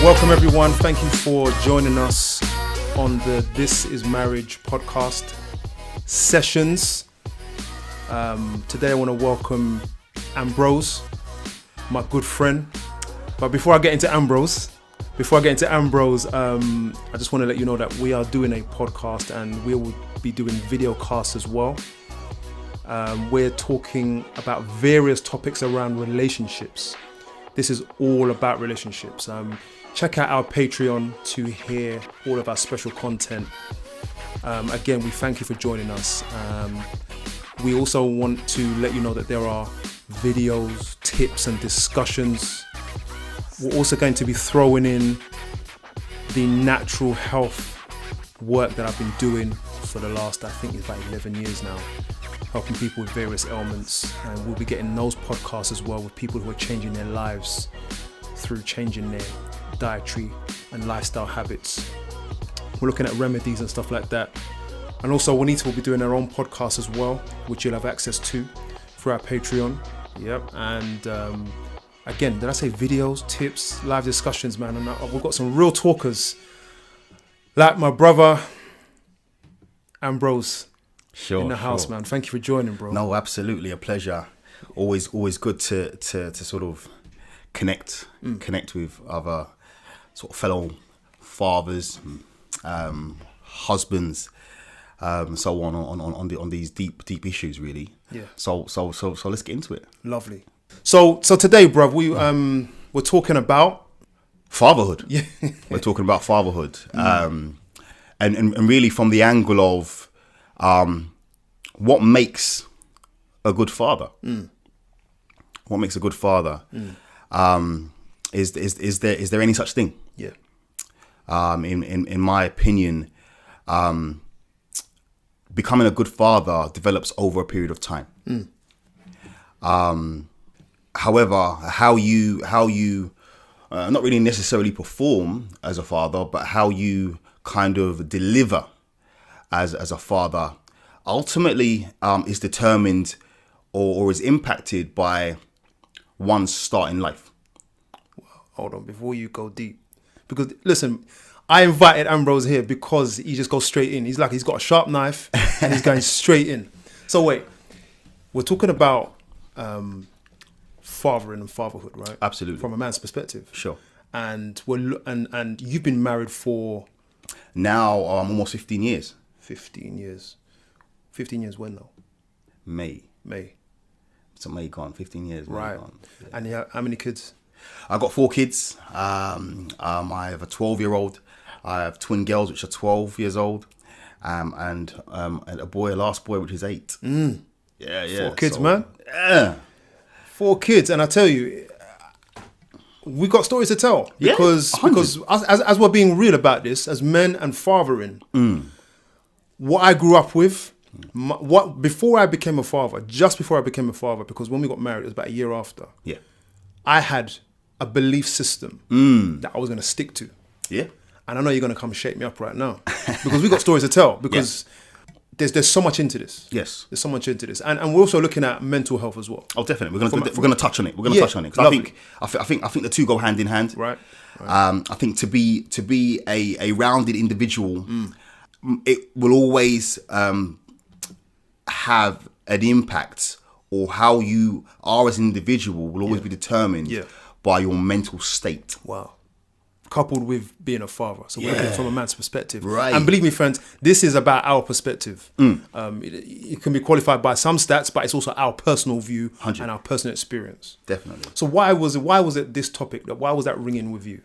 Welcome everyone, thank you for joining us on the This Is Marriage podcast sessions. Today I want to welcome Ambrose, my good friend. But before I get into Ambrose, I just want to let you know that we are doing a podcast and we will be doing video casts as well. We're talking about various topics around relationships. This is all about relationships. Check out our Patreon to hear all of our special content. Again, we thank you for joining us. We also want to let you know that there are videos, tips and discussions. We're also going to be throwing in the natural health work that I've been doing for the last, I think it's about 11 years now, helping people with various ailments. And we'll be getting those podcasts as well with people who are changing their lives through changing their dietary and lifestyle habits. We're looking at remedies and stuff like that. And also Juanita will be doing her own podcast as well, which you'll have access to through our Patreon. Yep. And again, did I say videos, tips, live discussions, man? And we've got some real talkers like my brother Ambrose in the house, man. Thank you for joining, bro. No, absolutely a pleasure. Always good to sort of connect with other sort of fellow fathers, husbands, so on these deep issues, really. Yeah. So let's get into it. Lovely. So today, bruv, we're talking about fatherhood. Yeah. We're talking about fatherhood, and really from the angle of what makes a good father. What makes a good father? Is there any such thing? Yeah. In my opinion, becoming a good father develops over a period of time. However, how you not really necessarily perform as a father, but how you kind of deliver as a father ultimately is determined or is impacted by one's start in life. Hold on, before you go deep, because listen, I invited Ambrose here because he just goes straight in. He's got a sharp knife and he's going straight in. So wait, we're talking about fathering and fatherhood, right? Absolutely. From a man's perspective. Sure. And and you've been married for now almost 15 years. 15 years. 15 years when now? May. So May gone. 15 years. Right. Gone. Yeah. And you have, how many kids? I got 4 kids. I have a 12-year-old. I have twin girls, which are 12 years old, and a boy, a last boy, which is 8. Yeah. 4 kids, man. Yeah. 4 kids, and I tell you, we got stories to tell because as we're being real about this, as men and fathering, what I grew up with, before I became a father, just before I became a father, because when we got married, it was about a year after. Yeah, I had a belief system that I was going to stick to. Yeah, and I know you're going to come shake me up right now because we got stories to tell because. There's so much into this. Yes. There's so much into this. And we're also looking at mental health as well. Oh, definitely. We're going to touch on it. We're going to touch on it. Because I think the two go hand in hand. Right. I think to be a rounded individual, it will always have an impact, or how you are as an individual will always be determined by your mental state. Wow. Coupled with being a father. So we're looking at it from a man's perspective. Right. And believe me, friends, this is about our perspective. It can be qualified by some stats, but it's also our personal view 100. And our personal experience. Definitely. So why was it this topic? Why was that ringing with you?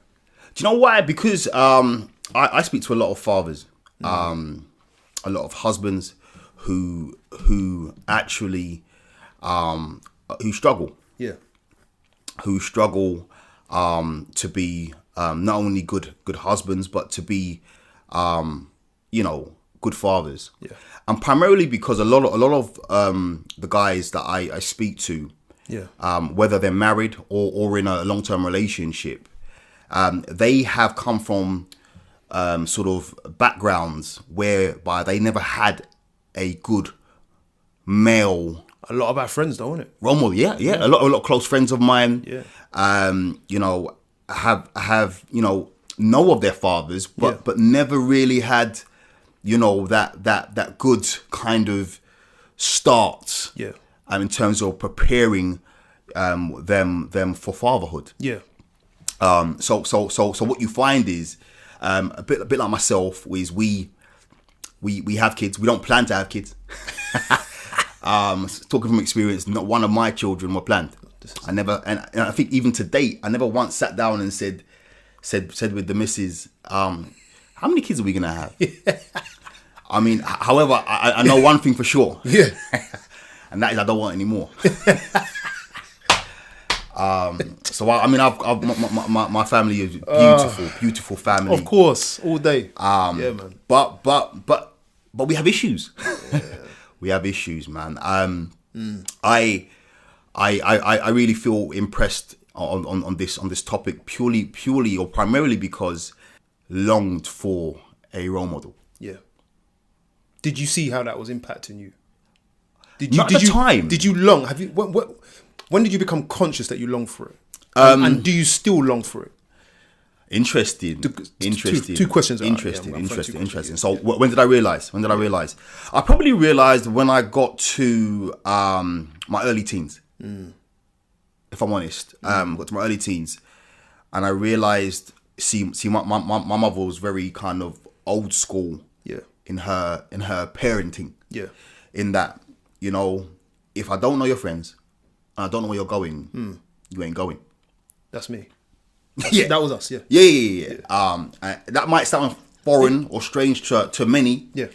Do you know why? Because I speak to a lot of fathers, a lot of husbands who actually who struggle. Yeah. Who struggle to be not only good husbands, but to be good fathers. Yeah. And primarily because a lot of the guys that I speak to, whether they're married or in a long-term relationship, they have come from sort of backgrounds whereby they never had a good male A lot of our friends, don't it? role model. Yeah. A lot of close friends of mine. Yeah. You know, have know of their fathers, but never really had, you know, that good kind of start. Yeah. In terms of preparing them for fatherhood. Yeah. So what you find is a bit like myself is we have kids. We don't plan to have kids. Talking from experience, not one of my children were planned. I never, and I think even to date, I never once sat down and said with the missus, how many kids are we gonna have? I mean, however, I know one thing for sure. Yeah. And that is I don't want any more. So I mean, my family is beautiful family. Of course, all day. Yeah, man. But we have issues. Yeah. We have issues, man. I really feel impressed on this topic purely or primarily because longed for a role model. Yeah. Did you see how that was impacting you? Not at the time. Did you long? Have you? When did you become conscious that you long for it? And do you still long for it? Interesting. Two questions. Interesting. So when did I realize? I probably realized when I got to my early teens. If I'm honest, got to my early teens, and I realized. See, my mother was very kind of old school. Yeah. In her parenting. Yeah. In that, you know, if I don't know your friends, and I don't know where you're going, you ain't going. That's me. Yeah, that was us. Yeah. Yeah. That might sound foreign or strange to many. Yeah.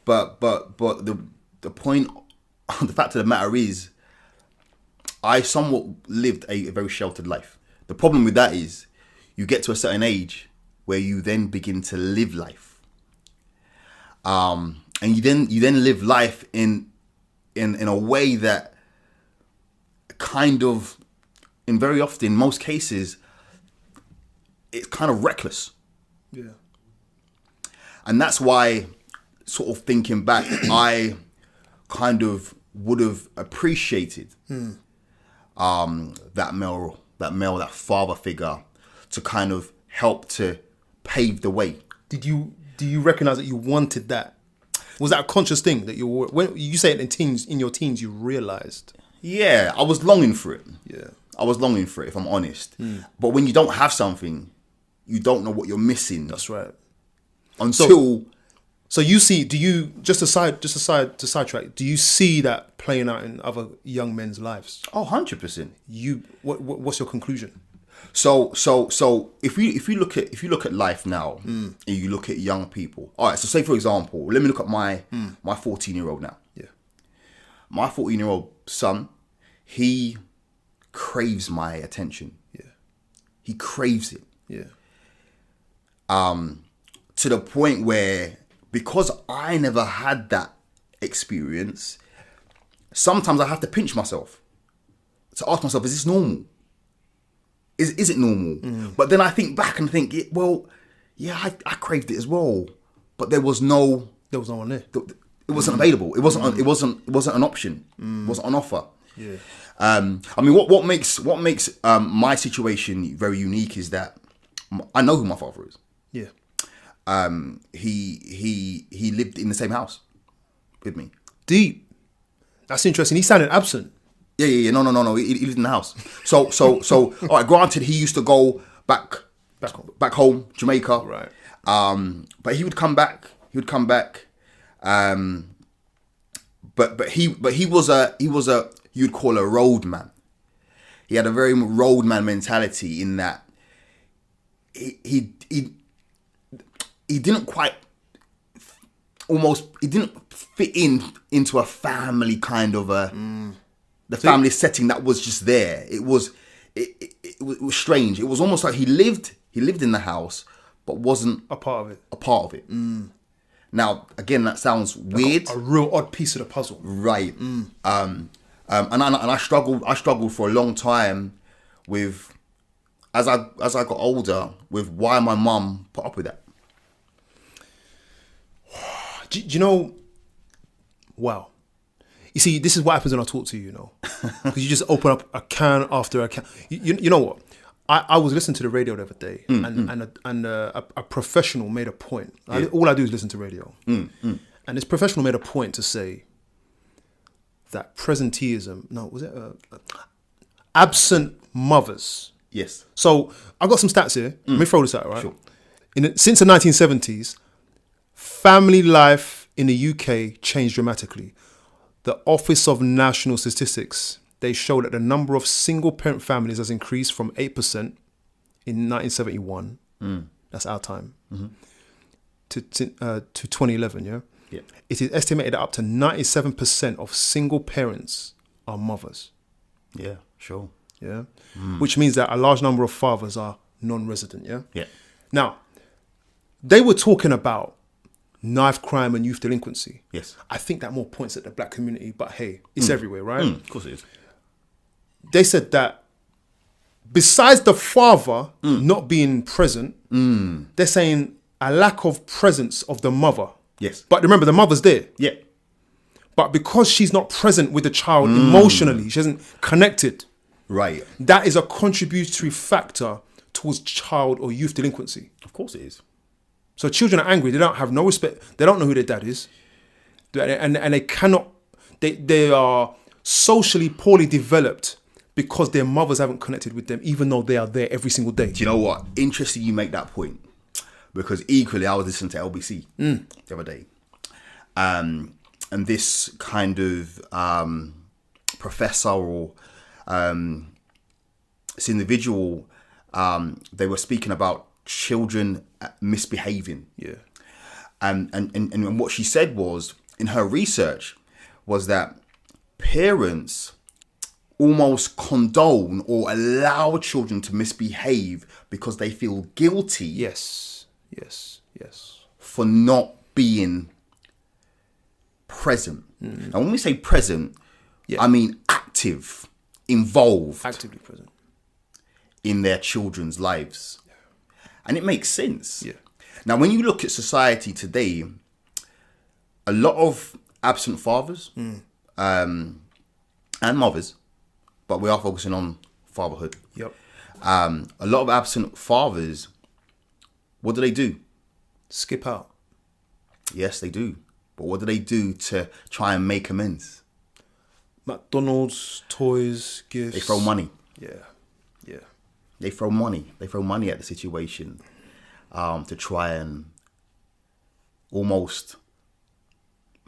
But the point, the fact of the matter is, I somewhat lived a very sheltered life. The problem with that is, you get to a certain age where you then begin to live life, and you then live life in a way that kind of, in very often, most cases, it's kind of reckless. Yeah. And that's why, sort of thinking back, I kind of would have appreciated that father figure to kind of help to pave the way. Do you recognize that you wanted that? Was that a conscious thing that you were, when you say it in your teens you realized? Yeah, I was longing for it. Yeah. I was longing for it, if I'm honest. But when you don't have something, you don't know what you're missing. That's right. So you see, do you, just to sidetrack, do you see that playing out in other young men's lives? Oh, 100%. What's your conclusion? So if you look at life now, and you look at young people. All right, so say for example, let me look at my 14-year-old now. Yeah. My 14-year-old son, he craves my attention. Yeah. He craves it. Yeah. To the point where, because I never had that experience, sometimes I have to pinch myself to ask myself, is this normal? Is it normal? But then I think back and think, well, yeah, I craved it as well, but there was no one there. It wasn't available. It wasn't an option. It wasn't on offer. Yeah. I mean, what makes my situation very unique is that I know who my father is. Yeah. He lived in the same house with me. Deep. That's interesting. He sounded absent. Yeah. No. He lived in the house. So. All right. Granted, he used to go back home, Jamaica. Right. But he would come back. But he was a you'd call a roadman. He had a very roadman mentality in that he didn't quite he didn't fit into a family kind of family setting that was just there. It was strange. It was almost like he lived in the house but wasn't a part of it. Now again, that sounds weird. A real odd piece of the puzzle. Right. And I struggled for a long time with, as I got older, with why my mum put up with that. Do you know, Wow. You see, this is what happens when I talk to you, because you just open up a can after a can. You know what? I was listening to the radio the other day, and a professional made a point. All I do is listen to radio. And this professional made a point to say that presenteeism, absent mothers. Yes. So I've got some stats here. Let me throw this out, right? Sure. Since the 1970s, family life in the UK changed dramatically. The Office of National Statistics, they show that the number of single-parent families has increased from 8% in 1971, that's our time, to 2011, yeah? Yeah. It is estimated that up to 97% of single parents are mothers. Yeah, sure. Yeah, which means that a large number of fathers are non-resident. Yeah. Yeah. Now, they were talking about knife crime and youth delinquency. Yes. I think that more points at the black community, but hey, it's everywhere, right? Of course it is. They said that besides the father not being present, they're saying a lack of presence of the mother. Yes. But remember, the mother's there. Yeah. But because she's not present with the child emotionally, she isn't connected. Right. That is a contributory factor towards child or youth delinquency. Of course it is. So children are angry. They don't have no respect. They don't know who their dad is. And they cannot, they are socially poorly developed because their mothers haven't connected with them, even though they are there every single day. Do you know what? Interesting you make that point. Because equally, I was listening to LBC the other day. And this kind of professor or this individual, they were speaking about children misbehaving. Yeah. And what she said was, in her research, was that parents almost condone or allow children to misbehave because they feel guilty. Yes. For not being present. And when we say present, I mean active, involved. Actively present. In their children's lives. And it makes sense. Yeah. Now, when you look at society today, a lot of absent fathers and mothers, but we are focusing on fatherhood. Yep. A lot of absent fathers, what do? Skip out. Yes, they do. But what do they do to try and make amends? McDonald's, toys, gifts. They throw money. Yeah. They throw money. They throw money at the situation to try and almost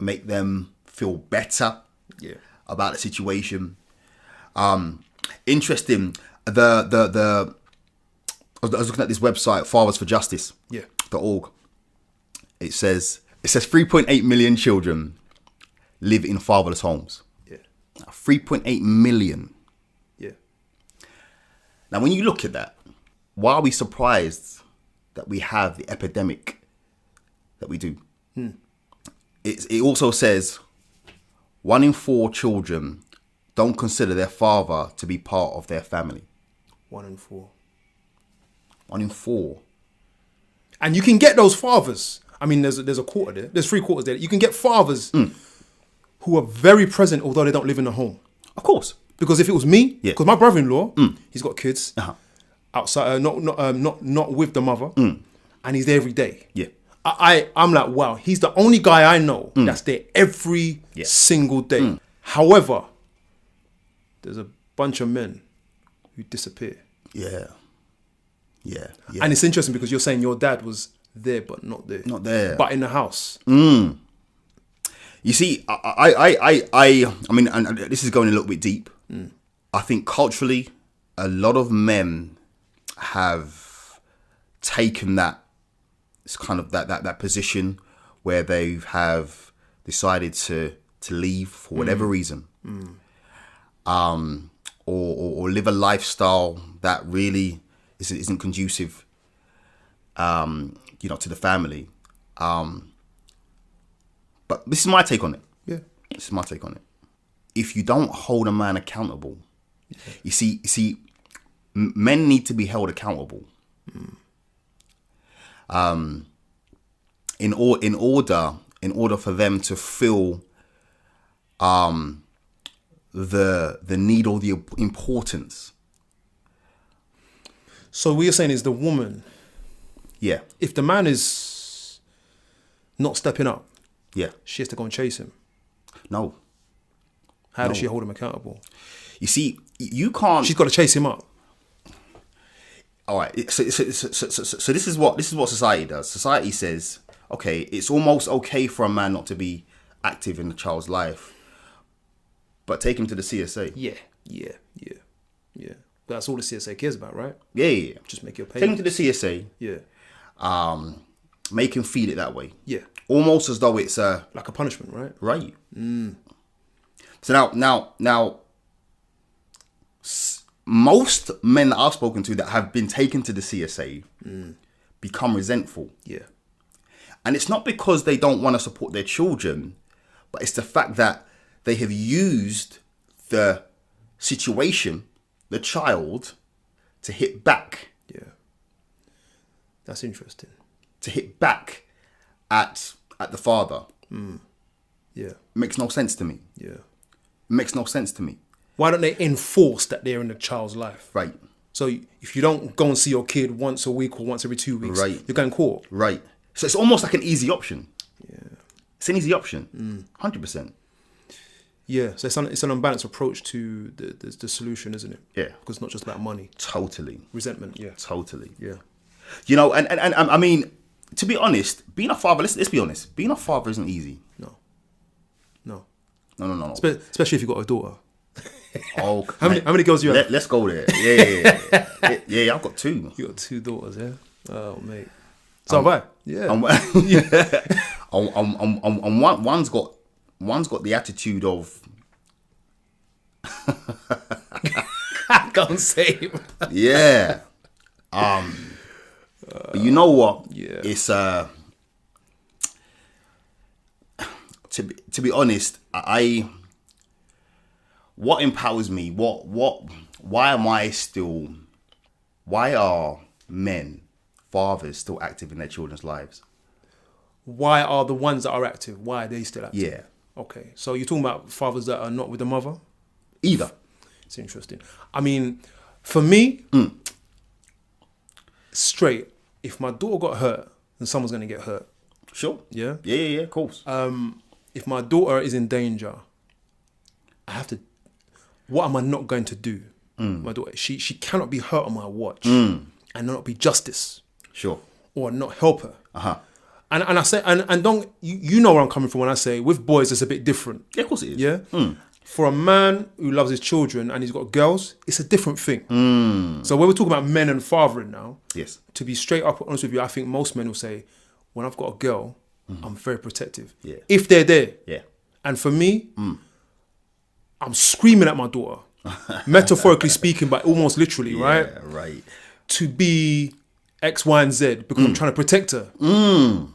make them feel better about the situation. Interesting. I was looking at this website, Fathers for Justice. .org. It says 3.8 million children live in fatherless homes. 3.8 million. Now, when you look at that, why are we surprised that we have the epidemic that we do? It also says 1 in 4 children don't consider their father to be part of their family. 1 in 4. 1 in 4. And you can get those fathers. I mean, there's a quarter there. There's 3 quarters there. You can get fathers who are very present, although they don't live in the home. Of course. Because if it was me, because my brother-in-law, he's got kids outside, not with the mother, and he's there every day. I'm like, wow, he's the only guy I know that's there every single day. However, there's a bunch of men who disappear. Yeah. And it's interesting because you're saying your dad was there, but not there. Not there. But in the house. You see, I mean, and this is going a little bit deep. I think culturally, a lot of men have taken that, it's kind of that position where they have decided to leave for whatever reason, or live a lifestyle that really isn't conducive, to the family. But this is my take on it. This is my take on it. If you don't hold a man accountable, you see, men need to be held accountable. In order for them to feel the need or the importance. So what you're saying is the woman, Yeah, if the man is not stepping up, yeah. she has to go and chase him. No. How does she hold him accountable? You see, you can't. She's got to chase him up. All right. So this is what society does. Society says, okay, it's almost okay for a man not to be active in the child's life, but take him to the CSA. Yeah. That's all the CSA cares about, right? Yeah. Just make your Take him payment. to the CSA. Yeah. Make him feel it that way. Yeah. Almost as though it's a Like a punishment, right? right. So now, most men that I've spoken to that have been taken to the CSA become resentful. Yeah. And it's not because they don't want to support their children, but it's the fact that they have used the situation, the child, to hit back. Yeah. That's interesting. To hit back at the father. Yeah. Makes no sense to me. Yeah. Makes no sense to me. Why don't they enforce that they're in the child's life? Right. So if you don't go and see your kid once a week or once every 2 weeks, Right. you're going court. Right. So it's almost like an easy option. Yeah. It's an easy option. 100%. Yeah. So it's an unbalanced approach to the solution, isn't it? Yeah. Because it's not just about money. Totally. Resentment. Yeah. Totally. Yeah. You know, and I mean, to be honest, being a father, let's be honest, being a father isn't easy. No. No. Especially if you've got a daughter. Oh, How many girls do you have? Let's go there. Yeah, I've got 2. You got 2 daughters, yeah? Oh, mate. So have I. Yeah. One's got the attitude of Can't say it. yeah. But you know what? Yeah. It's to be honest, what empowers me? Why are men, fathers, still active in their children's lives? Why are the ones that are active, why are they still active? Yeah. Okay. So you're talking about fathers that are not with the mother? Either. It's interesting. I mean, for me, straight, if my daughter got hurt, then someone's going to get hurt. Sure. Yeah? Yeah, of course. If my daughter is in danger, I have to... What am I not going to do? My daughter, she cannot be hurt on my watch and not be justice Sure. or not help her. Uh-huh. And I say, and don't, you know where I'm coming from when I say with boys it's a bit different. Yeah, of course it is. Yeah? For a man who loves his children and he's got girls, it's a different thing. So when we're talking about men and fathering now, Yes. to be straight up honest with you, I think most men will say, when I've got a girl, I'm very protective. Yeah. If they're there. Yeah. And for me, I'm screaming at my daughter, metaphorically speaking, but almost literally, right? Yeah, right. To be X, Y, and Z because I'm trying to protect her. Go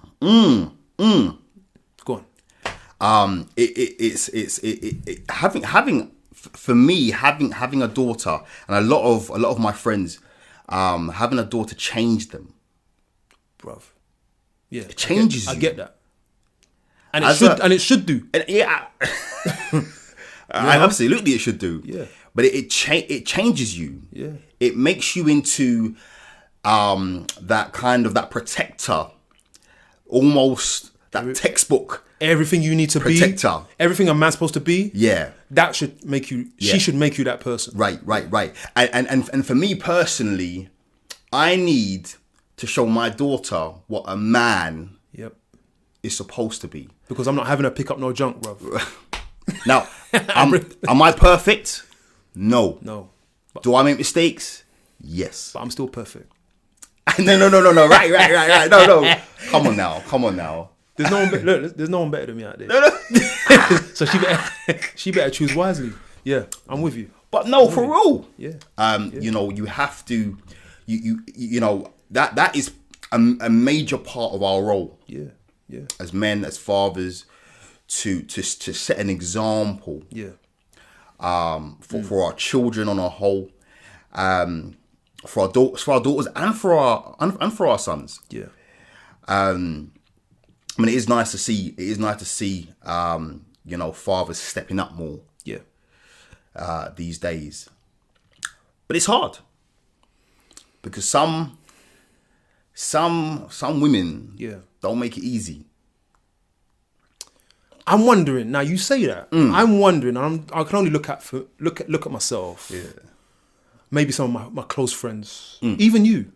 on. Having a daughter, and a lot of my friends, having a daughter changed them. Bruv. Yeah. It changes I you. get that. And As it should do. And yeah, absolutely, it should do. Yeah. But it changes you. Yeah. It makes you into that protector, almost that textbook Everything you need to protector. be. Everything a man's supposed to be. Yeah. That should make you. Yeah. She should make you that person. Right. And for me personally, I need to show my daughter what a man Yep. is supposed to be. Because I'm not having her pick up no junk, bruv. Now, am I perfect? No. No. But Do I make mistakes? Yes. I'm still perfect. No. Right. No. Come on now. There's no one. Look, there's no one better than me out there. So she better choose wisely. Yeah, I'm with you. But no, for real. Yeah. You know, you have to. You know that is a major part of our role. Yeah. As men, as fathers, to set an example. Yeah. For our children on a whole, for our daughters, and for our sons. Yeah. I mean, it is nice to see. fathers stepping up more Yeah. these days. But it's hard because some women don't make it easy. I'm wondering. Now you say that. I'm wondering. I can only look at myself. Yeah. Maybe some of my close friends, even you.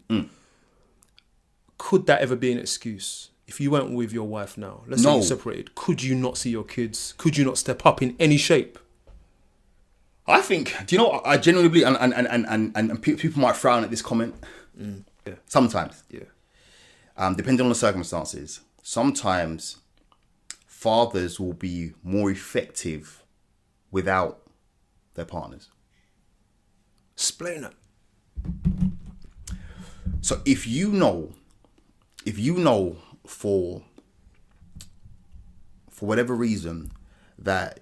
Could that ever be an excuse? If you weren't with your wife now, let's say No. you separated, could you not see your kids? Could you not step up in any shape? I think. Do you know what I genuinely believe? And people might frown at this comment. Yeah. Sometimes, Yeah. depending on the circumstances, sometimes fathers will be more effective without their partners. Explain that. So if you know for whatever reason that,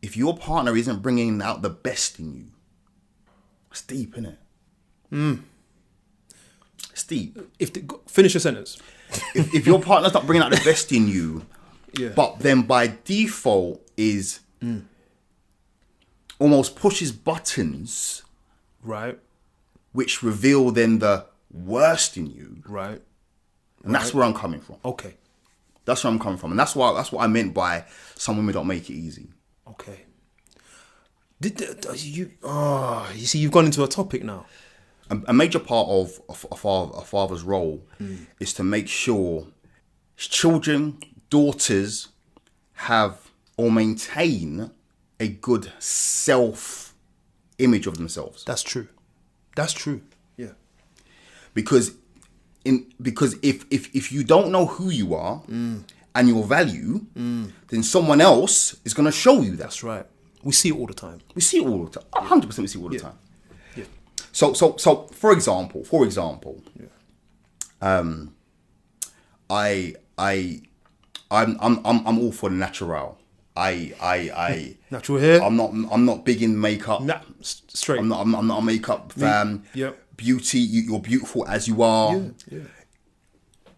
if your partner isn't bringing out the best in you, it's deep, isn't it? It's deep. Finish your sentence. If your partner's not bringing out the best in you, Yeah. but then by default is almost pushes buttons Right. which reveal then the worst in you, Right. and that's where I'm coming from. Okay. That's where I'm coming from, and that's what I meant by some women don't make it easy. Okay. You see, you've gone into a topic now. A major part of a father's role is to make sure his children, daughters, have or maintain a good self-image of themselves. That's true. That's true. Yeah. Because if you don't know who you are and your value, then someone else is going to show you that. That's right. We see it all the time. We see it all the time. 100% we see it all the time. Yeah. So for example, I'm all for the natural. Natural hair. I'm not big in makeup. Straight. I'm not a makeup fan. Yeah. Beauty, you're beautiful as you are. Yeah.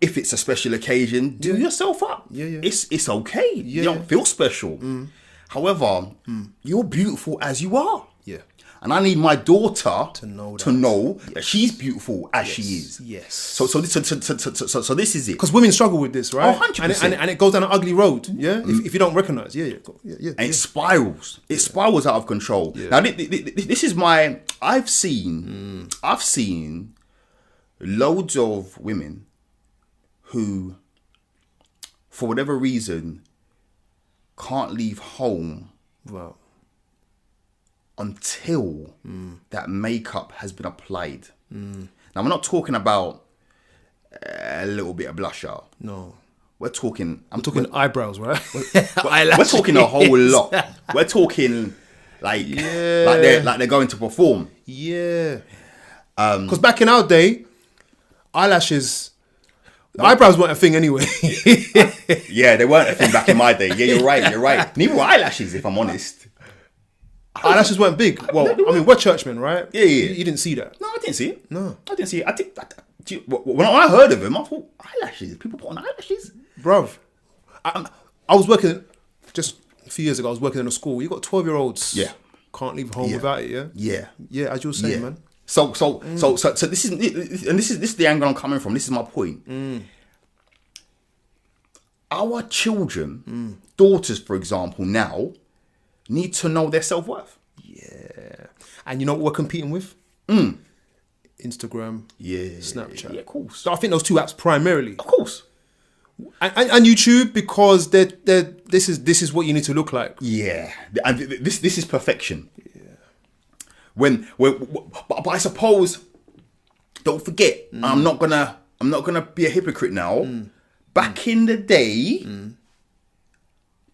If it's a special occasion, do yourself up. Yeah. It's okay. You don't feel special. However, you're beautiful as you are. Yeah. And I need my daughter To know that she's beautiful as she is. Yes. So this is it. Because women struggle with this, right? 100%. And it goes down an ugly road. Yeah. If you don't recognize. Yeah. And it spirals. It spirals out of control. Yeah. Now this is my. I've seen loads of women who, for whatever reason, can't leave home Wow. until that makeup has been applied. Now we're not talking about a little bit of blusher. No. We're talking. I'm Talking eyebrows, right? We're talking a whole lot. We're talking like they're going to perform. Yeah. Because back in our day, eyelashes, eyebrows weren't a thing anyway. Yeah, they weren't a thing back in my day. Yeah, you're right. Neither were eyelashes, if I'm honest. Eyelashes weren't big. Well, I mean, we're churchmen, right? Yeah. You didn't see that. No, I didn't see it. No. I didn't see it. When I heard of them, I thought eyelashes. People put on eyelashes. Bruv. I was working, just a few years ago, I was working in a school. You got 12-year-olds. Yeah. Can't leave home without it, yeah? Yeah. Yeah, as you were saying, man. So this is the angle I'm coming from. This is my point. Our children, daughters, for example, now need to know their self-worth. Yeah. And you know what we're competing with? Instagram, Snapchat. Yeah, of course. So I think those two apps primarily. Of course. And YouTube, because this is what you need to look like. Yeah, and this is perfection. Yeah. But I suppose, don't forget, I'm not gonna be a hypocrite now. Back in the day,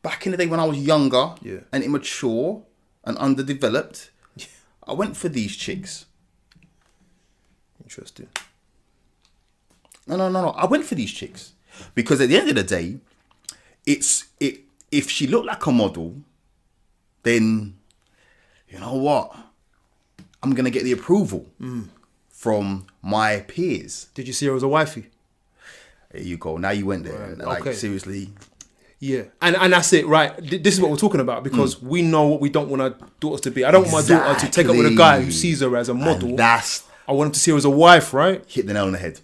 when I was younger and immature and underdeveloped, I went for these chicks. Interesting. No. I went for these chicks because at the end of the day, if she looked like a model, then you know what? I'm gonna get the approval from my peers. Did you see her as a wifey? There you go. Now you went there. Right. Like Okay. seriously. Yeah, and that's it, right? This is what we're talking about because we know what we don't want our daughters to be. I don't want my daughter to take up with a guy who sees her as a model. And that's I want him to see her as a wife, right? hit the nail on the head.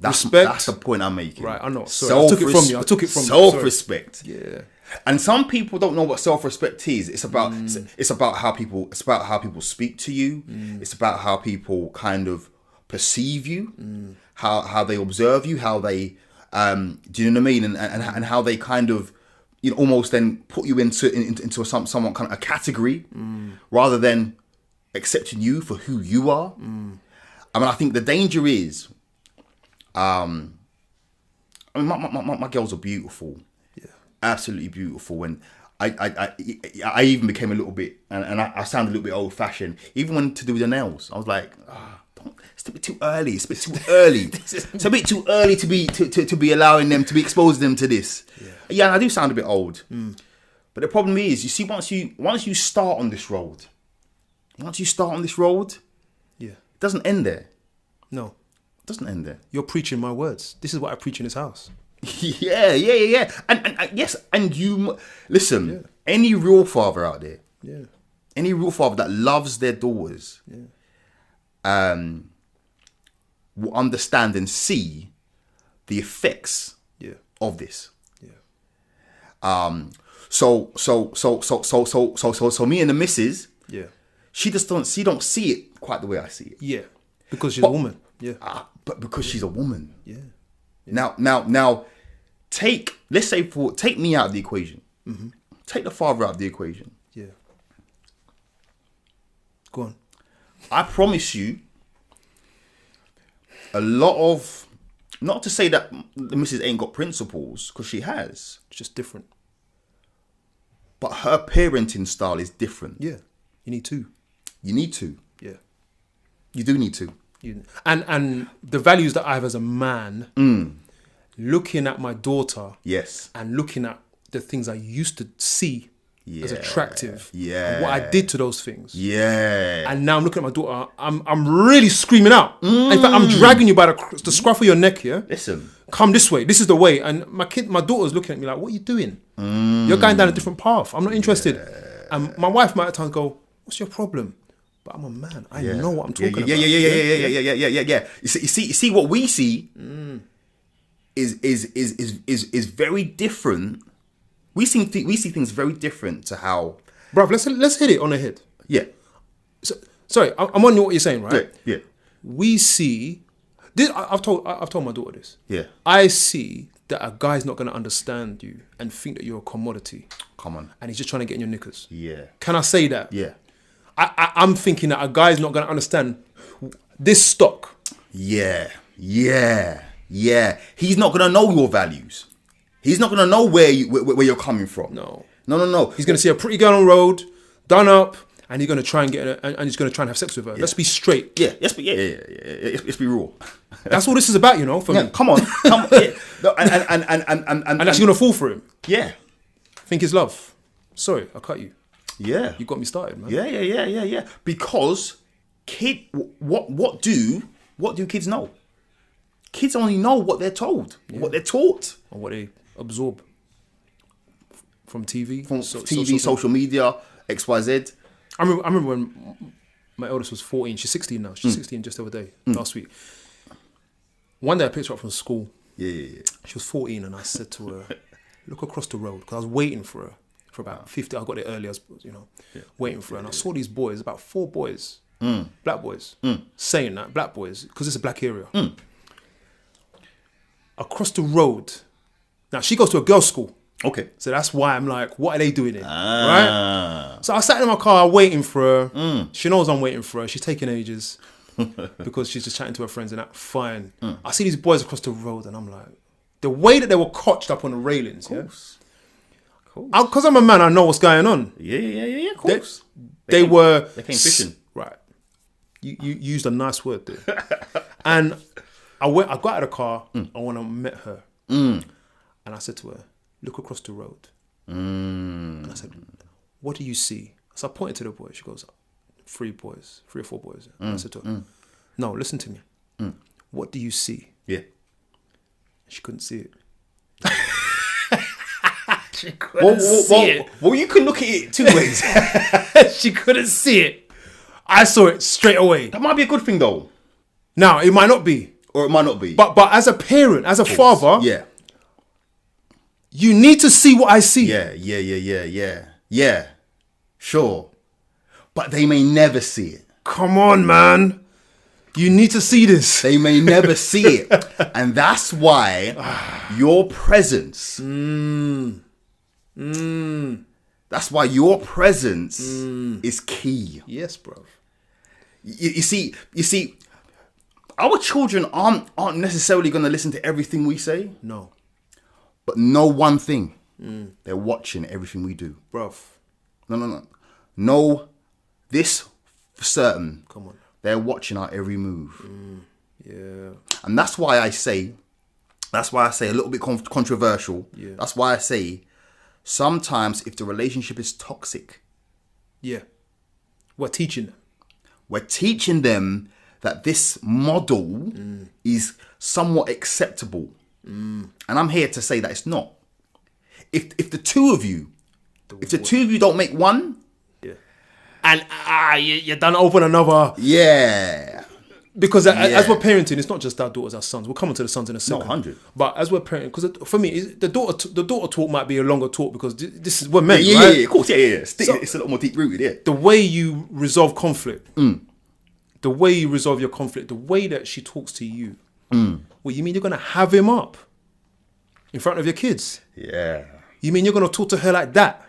Respect. That's the point I'm making. Right, I know. Sorry, I took it from you. Self-respect. Yeah. And some people don't know what self-respect is. It's about it's about how people speak to you. It's about how people kind of perceive you, how they observe you, how they do you know what I mean? And how they kind of almost then put you into somewhat kind of a category rather than accepting you for who you are. I mean, I think the danger is I mean my girls are beautiful. Absolutely beautiful, and I even became a little bit, and I sound a little bit old fashioned. Even when to do the nails, I was like, it's a bit too early. It's a bit too early. It's a bit too early to be allowing them to be exposing them to this. Yeah, I do sound a bit old, but the problem is, you see, once you start on this road, it doesn't end there. No, it doesn't end there. You're preaching my words. This is what I preach in this house. Yeah. And yes, and you listen. Any real father out there, any real father that loves their daughters, will understand and see the effects of this. So me and the missus, she don't see it quite the way I see it. Yeah, because she's a woman. Yeah, but because she's a woman. Yeah. Now, take me out of the equation. Take the father out of the equation. Yeah. Go on. I promise you, a lot of, not to say that the missus ain't got principles, because she has. It's just different. But her parenting style is different. Yeah. You need to. You need to. Yeah. You do need to. And the values that I have as a man, looking at my daughter, and looking at the things I used to see as attractive, and what I did to those things, and now I'm looking at my daughter, I'm really screaming out. In fact, I'm dragging you by the scruff of your neck. Yeah, listen, come this way. This is the way. And my daughter's looking at me like, "What are you doing? You're going down a different path. I'm not interested." And my wife might at times go, "What's your problem?" But I'm a man. I know what I'm talking about. Yeah. You see, what we see is very different. We see things very different to how. Bruv, let's hit it on the head. Yeah. So, sorry, I'm on what you're saying, right? Yeah. We see. I've told my daughter this. Yeah. I see that a guy's not going to understand you and think that you're a commodity. Come on. And he's just trying to get in your knickers. Yeah. Can I say that? Yeah. I'm thinking that a guy's not going to understand this stock. Yeah. He's not going to know your values. He's not going to know where you're coming from. No. He's going to see a pretty girl on the road, done up, and he's going to try and get her, and he's going to try and have sex with her. Let's be straight. Yeah. Let's be raw. That's all this is about, for me. Come on. Yeah. No, and that's going to fall for him. Yeah. Think it's love. Sorry, I cut you. Yeah. You got me started, man. Yeah. Because what do kids know? Kids only know what they're told, what they're taught, or what they absorb from TV, social media, XYZ. I remember when my eldest was 14. She's 16 now. She's 16 just the other day, last week. One day I picked her up from school. Yeah. She was 14, and I said to her, "Look across the road," because I was waiting for her for about 50. I got there early. I was, waiting for her, and I saw these boys, about 4 boys, black boys, saying that black boys, because it's a black area. Across the road. Now, she goes to a girls' school. Okay. So that's why I'm like, what are they doing here? Right? So I sat in my car waiting for her. She knows I'm waiting for her. She's taking ages because she's just chatting to her friends and that. Fine. I see these boys across the road and I'm like, the way that they were cotched up on the railings. Of course. Yeah? Because I'm a man, I know what's going on. Yeah, of course. They came fishing. Right. You used a nice word there. And I got out of the car and when I met her, and I said to her, "Look across the road." And I said, "What do you see?" So I pointed to the boy. She goes, 3 or 4 boys. And I said to her, "No, listen to me. What do you see?" Yeah. She couldn't see it. She couldn't see it. Well, you can look at it two ways. She couldn't see it. I saw it straight away. That might be a good thing, though. Now, it might not be. Or it might not be. But as a parent, as a father, Yeah. you need to see what I see. Yeah. Sure. But they may never see it. Come on, man. You need to see this. They may never see it. And that's why your presence. That's why your presence is key. Yes, bro. You see, our children aren't necessarily going to listen to everything we say. No. But know one thing. They're watching everything we do. Bro. No. Know this for certain. Come on. They're watching our every move. Yeah. And that's why I say a little bit controversial. Yeah. That's why I say sometimes if the relationship is toxic, Yeah. We're teaching them. we're teaching them that this model is somewhat acceptable. And I'm here to say that it's not. If the two of you don't make one, Yeah. And you done open another. yeah. Because as we're parenting, it's not just our daughters, our sons. We'll come on to the sons in a second. 100. But as we're parenting, because for me, the daughter talk might be a longer talk because this is we're men, Yeah, right? of course, yeah. It's a lot more deep rooted, yeah. The way you resolve conflict, the way you resolve your conflict, the way that she talks to you. Well, you mean you're gonna have him up in front of your kids? Yeah. You mean you're gonna talk to her like that?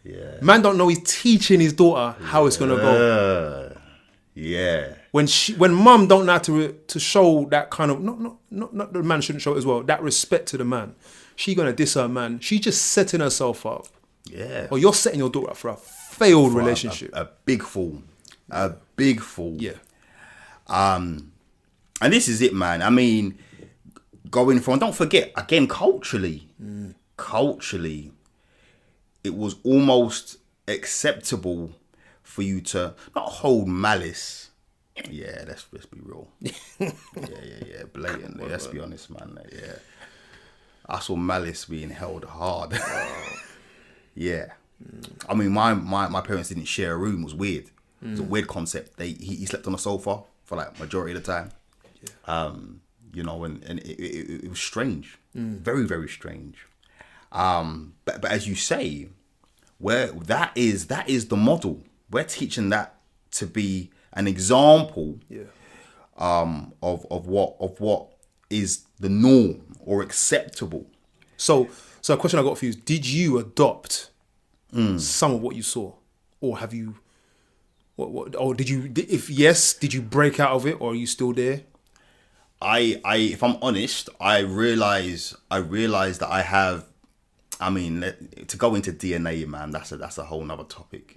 Yeah. Man don't know he's teaching his daughter how it's gonna go. Yeah. When mum don't know how to show that kind of not the man shouldn't show it as well, that respect to the man, she gonna diss her man. She's just setting herself up. Yeah. Or you're setting your daughter up for a failed relationship. A big fool. A big fool. Yeah. And this is it, man. I mean, going from, don't forget, again, culturally, it was almost acceptable for you to not hold malice. Yeah, let's be real. Yeah, blatantly. Let's be honest, man. Yeah. I saw malice being held hard. Yeah. I mean, my parents didn't share a room. It was weird. It was a weird concept. He slept on the sofa for like majority of the time. You know, and it was strange. Very, very strange. But as you say, where that is the model. We're teaching that to be an example of what is the norm or acceptable. So a question I got for you is, did you adopt some of what you saw? Or have you or did you, if yes, did you break out of it, or are you still there? I if I'm honest, I realize that I have, I mean, to go into DNA, man, that's a whole nother topic.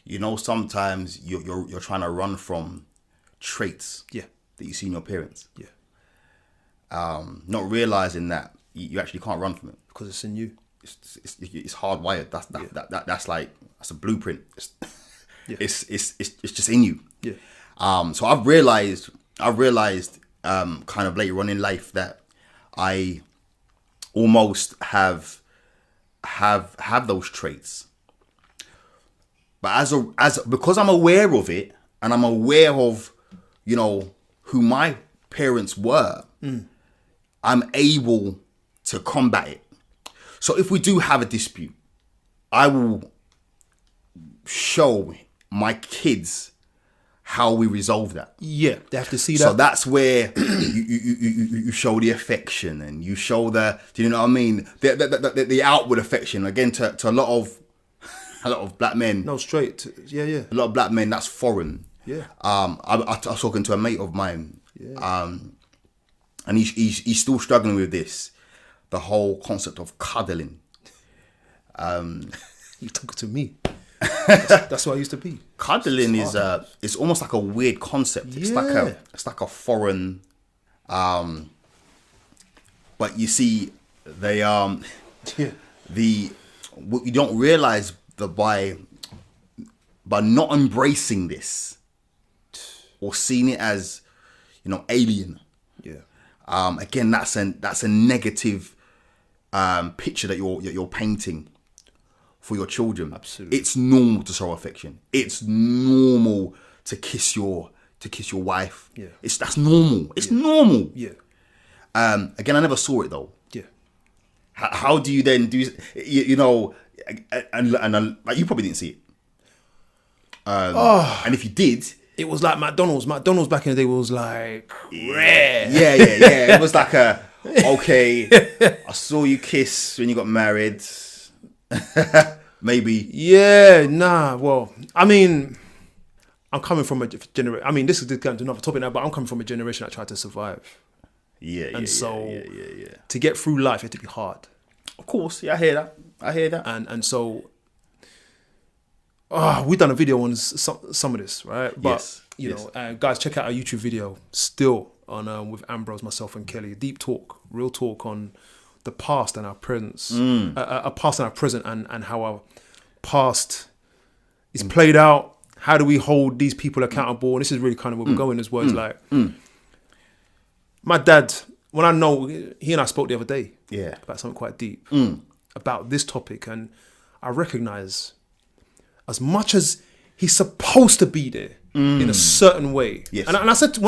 You know, sometimes you're trying to run from traits that you see in your parents. Yeah. Not realizing that you actually can't run from it Because it's in you. It's hardwired. That's a blueprint. It's just in you. Yeah. So I've realized kind of later on in life that I almost have those traits. But because I'm aware of it, and I'm aware of, you know, who my parents were, I'm able to combat it. So if we do have a dispute, I will show my kids how we resolve that. Yeah, they have to see that. So that's where you show the affection, and you show do you know what I mean? The outward affection, again, to a lot of black men. No, straight. Yeah. A lot of black men, that's foreign. Yeah. I was talking to a mate of mine, and he's still struggling with this, the whole concept of cuddling. You talking to me. That's what I used to be. Cuddling is it's almost like a weird concept. It's like a foreign, but you see, they what you don't realize that by not embracing this or seeing it as, you know, alien. Yeah. Again, that's a negative picture that you're painting for your children. Absolutely. It's normal to show affection. It's normal to kiss your wife. Yeah. That's normal. It's normal. Yeah. Again, I never saw it though. Yeah. How do you then do? You know, and like, you probably didn't see it. And if you did, It was like McDonald's. McDonald's back in the day was like rare. yeah. It was like okay, I saw you kiss when you got married. Maybe. Yeah, nah. Well, I mean, I'm coming from a generation. I mean, this is getting to another topic now, but I'm coming from a generation that tried to survive. Yeah. To get through life, it had to be hard. Of course, yeah, I hear that. And so, we've done a video on some of this, right? But Yes, you yes. know, guys, check out our YouTube video still on with Ambrose, myself, and Kelly. Deep talk, real talk on the past and our presence, a past and our present, and how our past is played out. How do we hold these people accountable? And this is really kind of where we're going. As words like my dad. When I know he and I spoke the other day, Yeah. about something quite deep about this topic, and I recognize as much as he's supposed to be there in a certain way. Yes. And I said,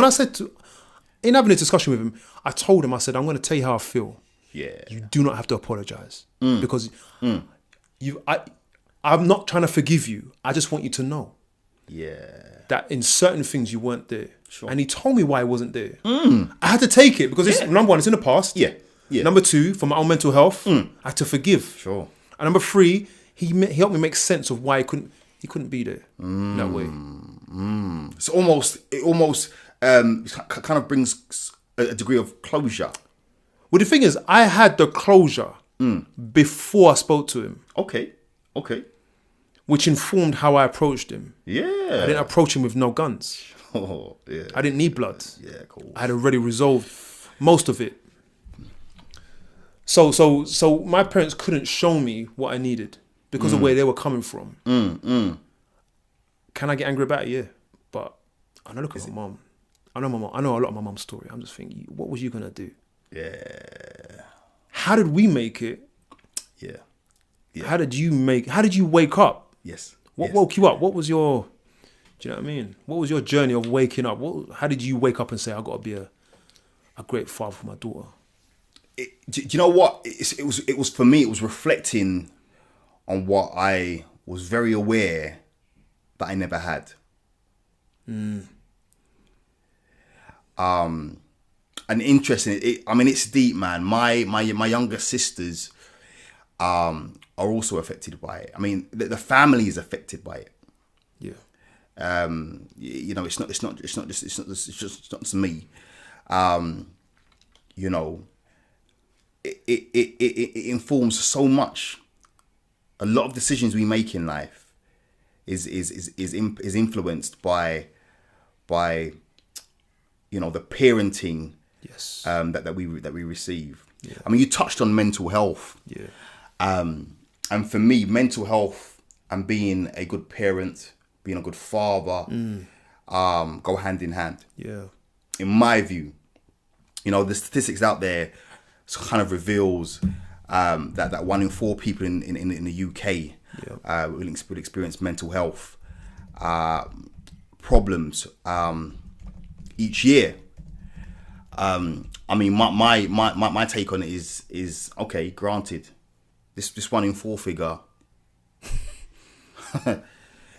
in having a discussion with him, I told him, I said, I'm going to tell you how I feel. Yeah. You do not have to apologize because I'm not trying to forgive you. I just want you to know Yeah. that in certain things you weren't there. Sure. And he told me why I wasn't there. I had to take it because it's, number one, it's in the past. Yeah. Yeah. Number two, for my own mental health, I had to forgive. Sure. And number three, he helped me make sense of why he couldn't be there that way. It almost kind of brings a degree of closure. Well, the thing is, I had the closure before I spoke to him, Okay. which informed how I approached him. Yeah. I didn't approach him with no guns. Oh, yeah. I didn't need blood. Yeah, cool. I had already resolved most of it. So my parents couldn't show me what I needed because of where they were coming from. Can I get angry about it? Yeah. But I know, look at my mom. I know a lot of my mom's story. I'm just thinking, what was you going to do? Yeah. How did we make it? Yeah. How did you wake up? Yes. What Yes. woke you up? What was your, do you know what I mean? What was your journey of waking up? How did you wake up and say, I got to be a great father for my daughter? Do you know what? It was for me. It was reflecting on what I was very aware that I never had. And interesting. It's deep, man. My younger sisters are also affected by it. I mean, the family is affected by it. Yeah. You know, it's not just me. You know, it informs so much. A lot of decisions we make in life is influenced by you know, the parenting Yes. that we receive. Yeah. I mean, you touched on mental health. Yeah. And for me, mental health and being a good parent, being a good father, go hand in hand. Yeah. In my view, you know, the statistics out there kind of reveals that 1 in 4 people in the UK will experience mental health problems each year. I mean, my take on it is okay. Granted, this 1 in 4 figure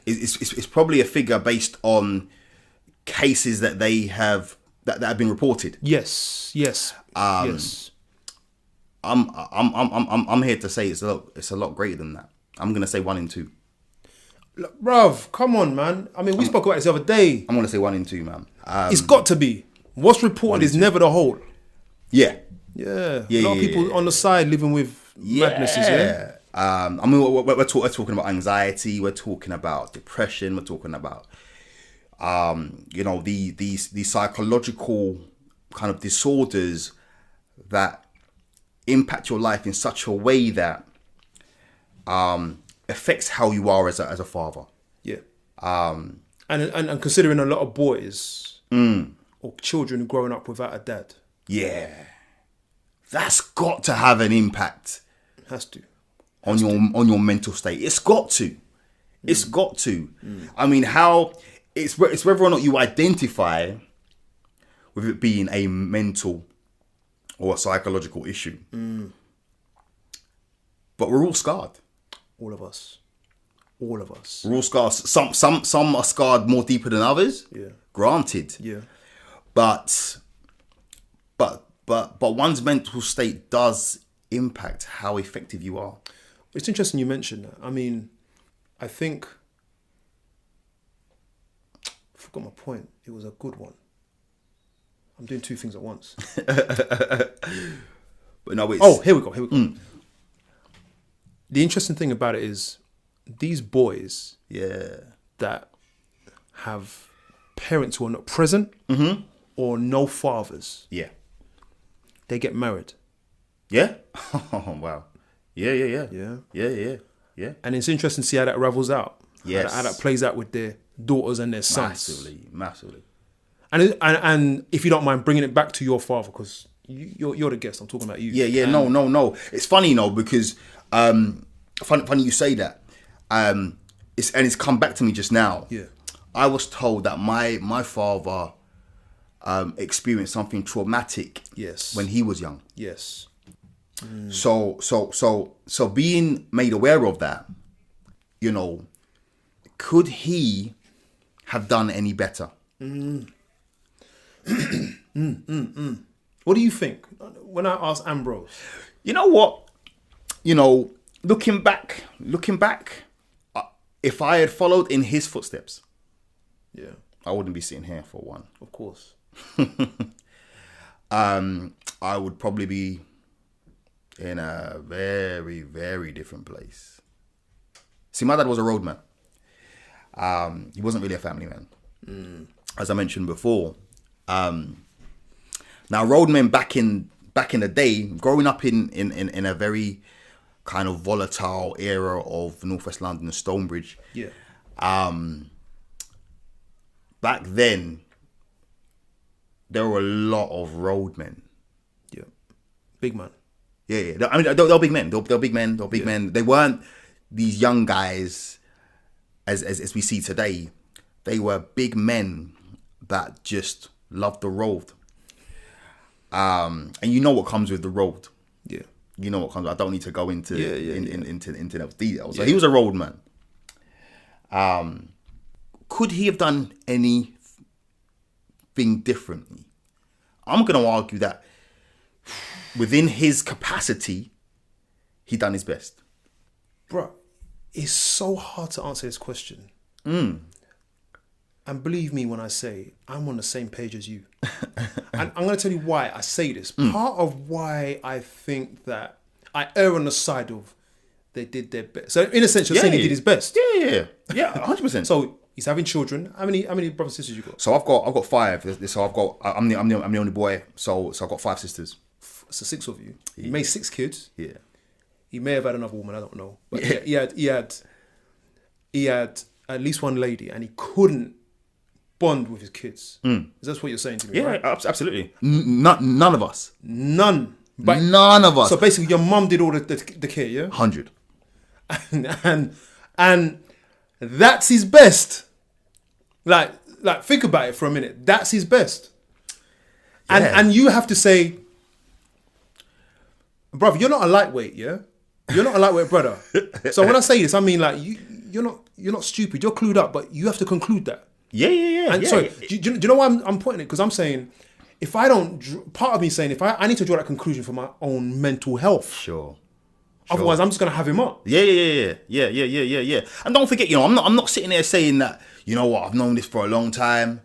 is probably a figure based on cases that they have that have been reported. Yes. Yes. Yes. I'm here to say it's a lot greater than that. I'm gonna say 1 in 2. Look, bruv, come on, man. I mean, we spoke about this the other day. I'm gonna say 1 in 2, man. It's got to be. What's reported is never the whole. Yeah. Yeah. A lot of people on the side living with madnesses, yeah? I mean, we're talking about anxiety. We're talking about depression. We're talking about, you know, these psychological kind of disorders that impact your life in such a way that affects how you are as a father. Yeah. And considering a lot of boys or children growing up without a dad. Yeah. that's got to have an impact Has to. on your mental state. It's got to. It's got to. I mean, how it's whether or not you identify with it being a mental or a psychological issue. But we're all scarred. All of us. All of us. We're all scarred. Some are scarred more deeper than others. Yeah. Granted. Yeah. But one's mental state does impact how effective you are. It's interesting you mentioned that. I mean, I think I forgot my point. It was a good one. I'm doing two things at once. But no, it's... Oh, here we go. The interesting thing about it is these boys that have parents who are not present or no fathers, Yeah. they get married. Yeah? Oh, wow. Yeah. Yeah. Yeah. And it's interesting to see how that ravels out. Yes. How that plays out with their daughters and their sons. Massively. And if you don't mind bringing it back to your father, because you're the guest, I'm talking about you. Yeah. No. It's funny, because funny you say that. It's come back to me just now. Yeah. I was told that my father experienced something traumatic. Yes. When he was young. Yes. So being made aware of that, could he have done any better? What do you think? When I asked Ambrose, You know what? Looking back, if I had followed in his footsteps, yeah, I wouldn't be sitting here for one. of course. I would probably be in a very, very different place. See, my dad was a roadman. He wasn't really a family man, as I mentioned before. Now, roadmen back in the day, growing up in a very kind of volatile era of Northwest London, Stonebridge. Yeah. Back then, there were a lot of roadmen. Yeah. Big man. Yeah. I mean, they're big men. They're big men. They're big men. They weren't these young guys as we see today. They were big men that just loved the road. And you know what comes with the road. Yeah. You know what comes. I don't need to go into into those details. So Yeah. he was a roadman. Could he have done anything differently? I'm going to argue that within his capacity, he done his best. Bro, it's so hard to answer this question. And believe me when I say I'm on the same page as you. And I'm going to tell you why I say this. Part of why I think that I err on the side of they did their best. So in a sense, you're saying he did his best. Yeah, 100%. So he's having children. How many brothers and sisters you got? So I've got 5. So I'm the only boy. So I've got 5 sisters. So 6 of you. He made 6 kids. Yeah. He may have had another woman. I don't know. But he had at least one lady, and he couldn't bond with his kids. Is that what you're saying to me? Yeah, right? absolutely. None of us. None. But None of us. so basically, your mum did all the care, yeah. 100. and that's his best. Like think about it for a minute. That's his best. And you have to say, brother, you're not a lightweight, yeah. You're not a lightweight brother. So when I say this, I mean like you're not stupid. You're clued up, but you have to conclude that. Yeah. And sorry, do you know why I'm pointing it? Because I'm saying, if I don't, part of me saying, if I need to draw that conclusion for my own mental health. Sure. Otherwise, I'm just gonna have him up. Yeah. And don't forget, I'm not sitting there saying that, you know what, I've known this for a long time.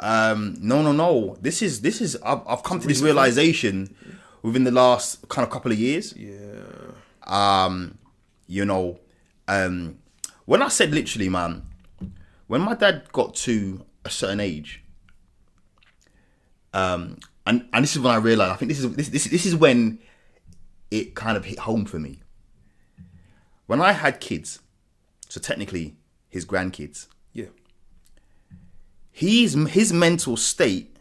No. This is I've come to this realization within the last kind of couple of years. Yeah. When I said literally, man, when my dad got to a certain age, and this is when I realized, I think this is when it kind of hit home for me. When I had kids, so technically his grandkids, Yeah. his mental state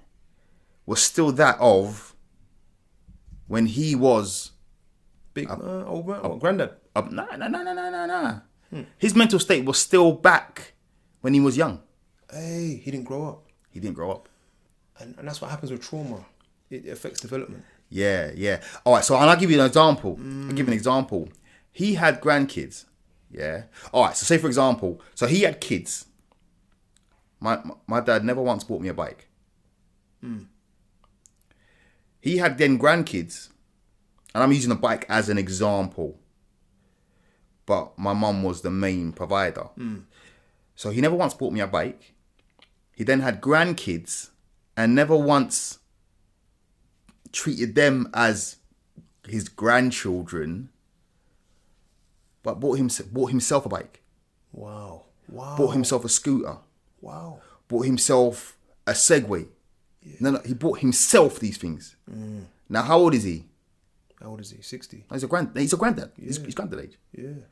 was still that of when he was Big old man, granddad. nah. His mental state was still back when he was young. Hey, he didn't grow up. He didn't grow up. And that's what happens with trauma. It affects development. Yeah. All right, so and I'll give you an example. I'll give you an example. He had grandkids. Yeah. All right, so say for example, so he had kids. My dad never once bought me a bike. He had then grandkids, and I'm using a bike as an example. But my mum was the main provider. So he never once bought me a bike. He then had grandkids and never once treated them as his grandchildren, but bought himself a bike. Wow. Bought himself a scooter. Wow. Bought himself a Segway. Yeah. No, he bought himself these things. Now, how old is he? How old is he? 60. He's a granddad. Yeah. He's granddad age. Yeah.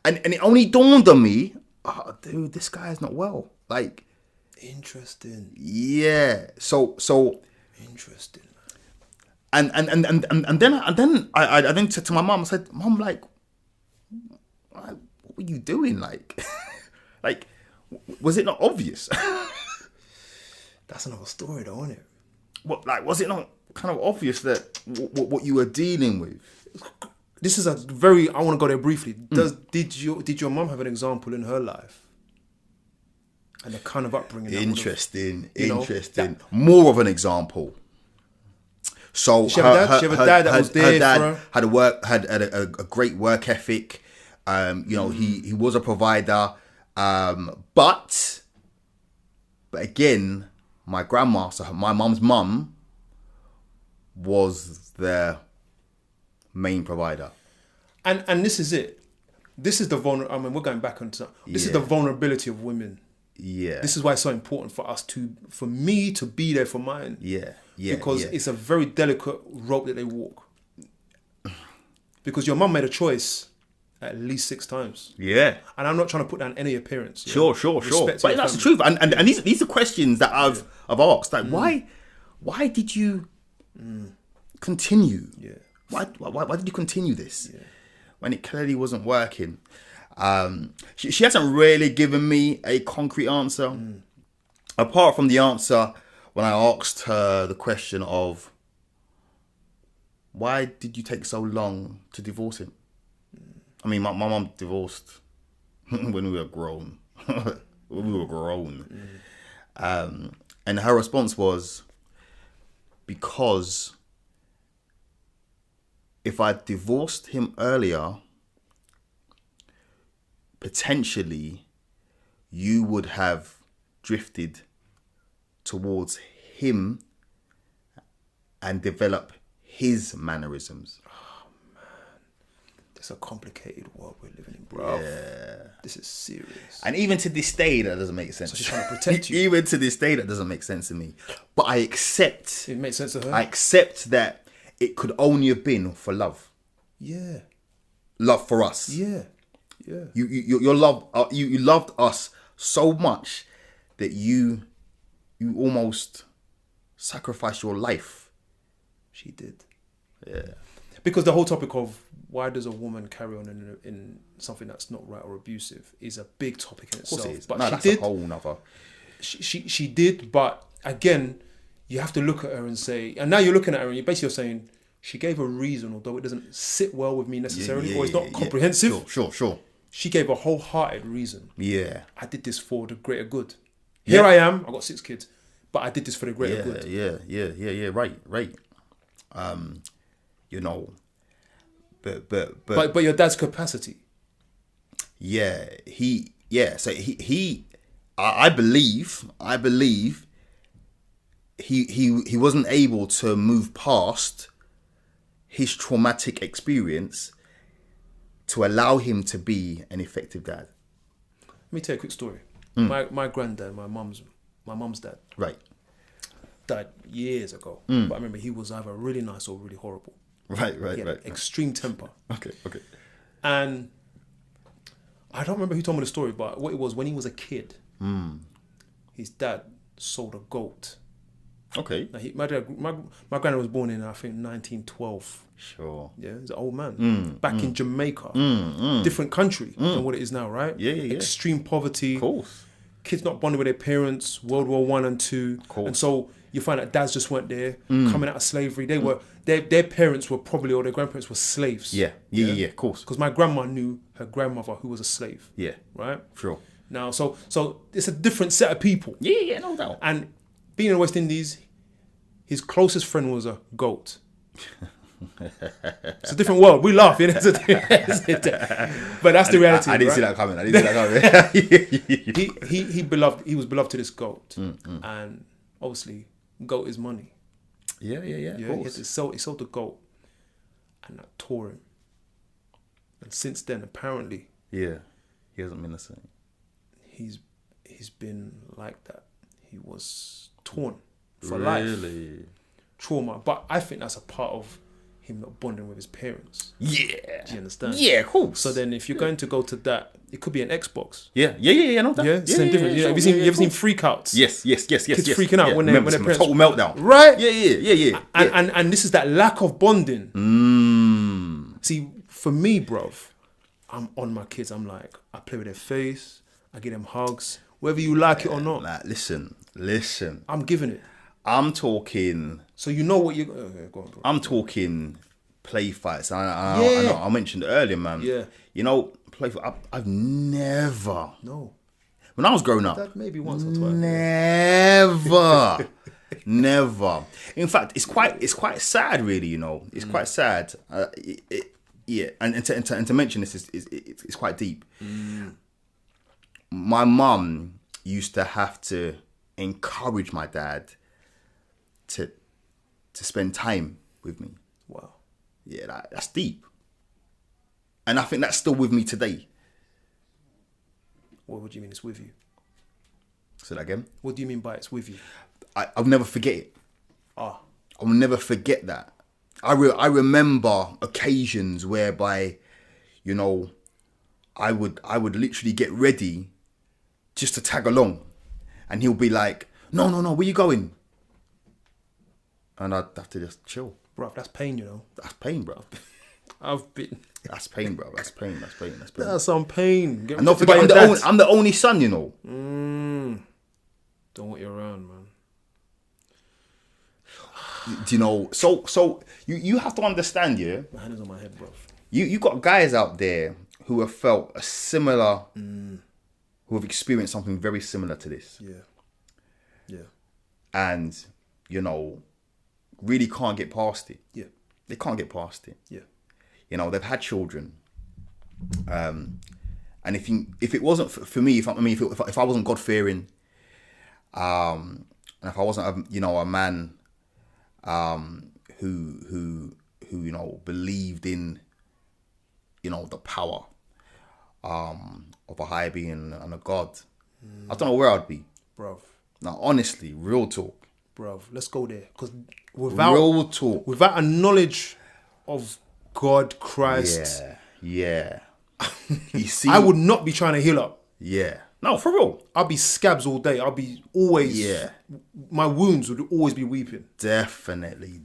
And it only dawned on me, oh, dude, this guy is not well. Like, interesting. Yeah. So interesting. And then I then said to my mum, I said, Mum, like, what were you doing? Like, like, was it not obvious? That's another story, though, isn't it? What, like, was it not kind of obvious that what you were dealing with? This is a very. I want to go there briefly. Did your mum have an example in her life? And the kind of upbringing. Interesting. More of an example. So she have a dad that was there. Her dad for her. had a great work ethic. He was a provider. But again, my grandma, so my mum's mum, was their main provider. And this is it. This is the we're going back onto. This is the vulnerability of women. Yeah. This is why it's so important for me to be there for mine. Yeah. Because it's a very delicate rope that they walk. Because your mum made a choice at least 6 times. Yeah. And I'm not trying to put down any appearance. Sure. But that's the truth. And these are questions that I've asked. Like, why did you continue? Yeah. Why did you continue this when it clearly wasn't working? She hasn't really given me a concrete answer, apart from the answer when I asked her the question of, why did you take so long to divorce him? I mean, my mum divorced when we were grown. And her response was, because if I divorced him earlier, potentially you would have drifted towards him and develop his mannerisms. Oh man, it's a complicated world we're living in, bro. Yeah, this is serious. And even to this day, that doesn't make sense. So she's trying to protect you. Even to this day, that doesn't make sense to me. But I accept. It makes sense to her. I accept that it could only have been for love. Yeah. Love for us. Yeah. Yeah. You loved us so much that you almost sacrificed your life. She did. Yeah. Because the whole topic of why does a woman carry on in something that's not right or abusive is a big topic in itself. Of course it is. But that's a whole nother. She did, but again, you have to look at her and say, and now you're looking at her and you're saying she gave a reason, although it doesn't sit well with me necessarily, or it's not comprehensive. Sure. She gave a wholehearted reason. Yeah. I did this for the greater good. Here I am. I got 6 kids, but I did this for the greater good. Yeah. Right. But your dad's capacity. Yeah. So he I believe he wasn't able to move past his traumatic experience to allow him to be an effective dad. Let me tell you a quick story. My granddad, my mum's dad, right, died years ago. But I remember he was either really nice or really horrible. Right. Extreme temper. Okay. And I don't remember who told me the story, but what it was, when he was a kid, his dad sold a goat Okay. Now my granddad was born in, I think, 1912. Sure. Yeah, he's an old man. Back in Jamaica. Different country than what it is now, right? Yeah. Extreme poverty. Of course. Kids not bonded with their parents, World War One and Two. Course. And so you find that dads just weren't there, coming out of slavery. They were their parents were probably, or their grandparents were slaves. Yeah, of course. Because my grandma knew her grandmother who was a slave. Yeah. Right? Sure. Now, so it's a different set of people. Yeah, no doubt. And being in the West Indies, his closest friend was a goat. It's a different world. We laugh, but that's the reality. I didn't right? see that coming. He was beloved to this goat, and obviously, goat is money. Yeah. Yeah, he sold the goat, and that tore him. And since then, apparently, Yeah, he hasn't been the same. he's been like that. He was torn for life. Really? Trauma, but I think that's a part of him not bonding with his parents. Yeah. Do you understand? Yeah, of course. So then, if you're going to go to that, it could be an Xbox. Yeah, no doubt. Yeah, same difference. Sure. Have you ever seen freakouts? Yes. Kids freaking out when their parents, total meltdown. right? Yeah. And this is that lack of bonding. See, for me, bruv, I'm on my kids. I'm like, I play with their face. I give them hugs, whether you like it or not. Like, listen. I'm giving it. I'm talking. So you know what you. Okay, go on, bro. I'm talking play fights. I know. I mentioned it earlier, man. Yeah. You know, play fight. I've never. No. When I was growing up. That maybe once or twice. Never. Never. In fact, it's quite sad, really. You know, it's quite sad. Yeah, and to mention this is quite deep. My mum used to have to encourage my dad to spend time with me. Wow. Yeah, that's deep. And I think that's still with me today. What do you mean it's with you? Say that again. What do you mean by it's with you? I'll never forget it. Ah. I'll never forget that. I remember occasions whereby, you know, I would literally get ready just to tag along, and he'll be like, no, where you going? And I'd have to just chill. Bro, that's pain, you know. That's pain, bro. I've been. That's pain, bro. That's pain. That's some pain. And don't forget, I'm the only son, you know. Don't want you around, man. Do you know? So you have to understand, yeah. My hand is on my head, bro. You got guys out there who have felt a similar, who have experienced something very similar to this. Yeah. And, you know, really can't get past it. Yeah. They can't get past it. Yeah. You know, they've had children. And if it wasn't for me, if I wasn't God fearing, and if I wasn't a man, who you know believed in, you know, the power, of a higher being and a God, I don't know where I'd be, Bruv. Now, honestly, real talk. Bruv, let's go there. Because Real talk. without a knowledge of God, Christ, Yeah. You see, I would not be trying to heal up. Yeah. No, for real. I'll be scabs all day. I'll be always. Yeah. My wounds would always be weeping. Definitely.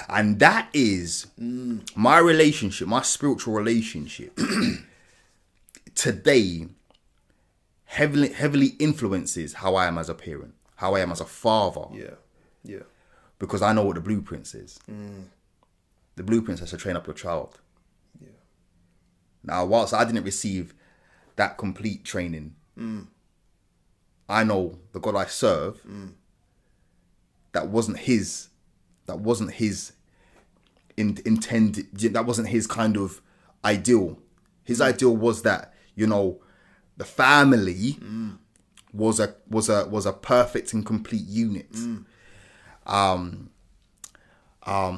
And that is my relationship, my spiritual relationship today heavily influences how I am as a parent, how I am as a father. Yeah. Because I know what the blueprint is. The blueprint is to train up your child. Yeah. Now, whilst I didn't receive that complete training, I know the God I serve, that wasn't his intended, that wasn't his kind of ideal. His ideal was that, you know, the family was a perfect and complete unit.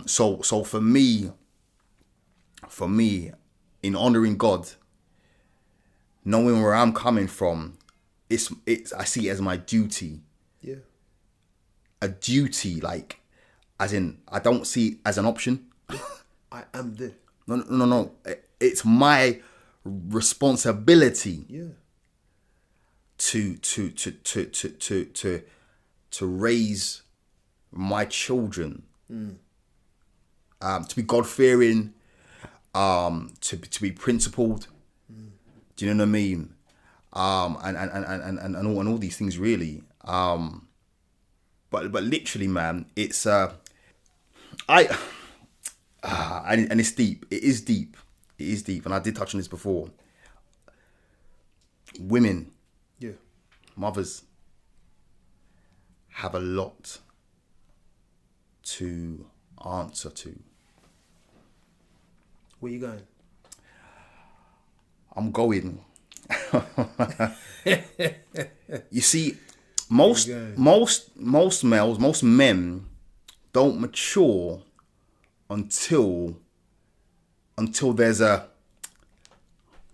So for me, in honoring God, knowing where I'm coming from, it's I see it as my duty. Yeah. A duty, like, as in, I don't see it as an option. I am there. No. It's my responsibility. Yeah. To to raise my children, to be God-fearing, to be principled. Do you know what I mean? And all these things really. But literally, man, it's and it's deep. It is deep. It is deep. And I did touch on this before. Women, Yeah. mothers, have a lot to answer to. Where you going? I'm going. You see, most males, most men don't mature until there's a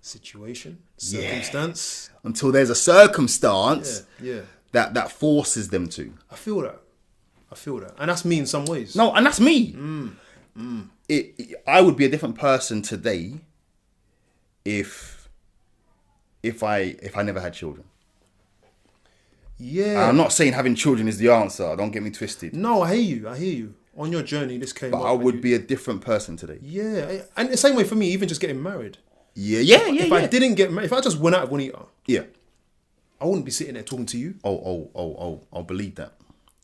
Situation, circumstance. until there's a circumstance Yeah. that forces them to. I feel that. And that's me in some ways. No, and that's me. I would be a different person today if I never had children. Yeah. I'm not saying having children is the answer. Don't get me twisted. No, I hear you. On your journey, this came But up. I would be a different person today. Yeah. And the same way for me, even just getting married. Yeah. If I didn't get married, if I just went out with Juanita, Yeah. I wouldn't be sitting there talking to you. I'll believe that.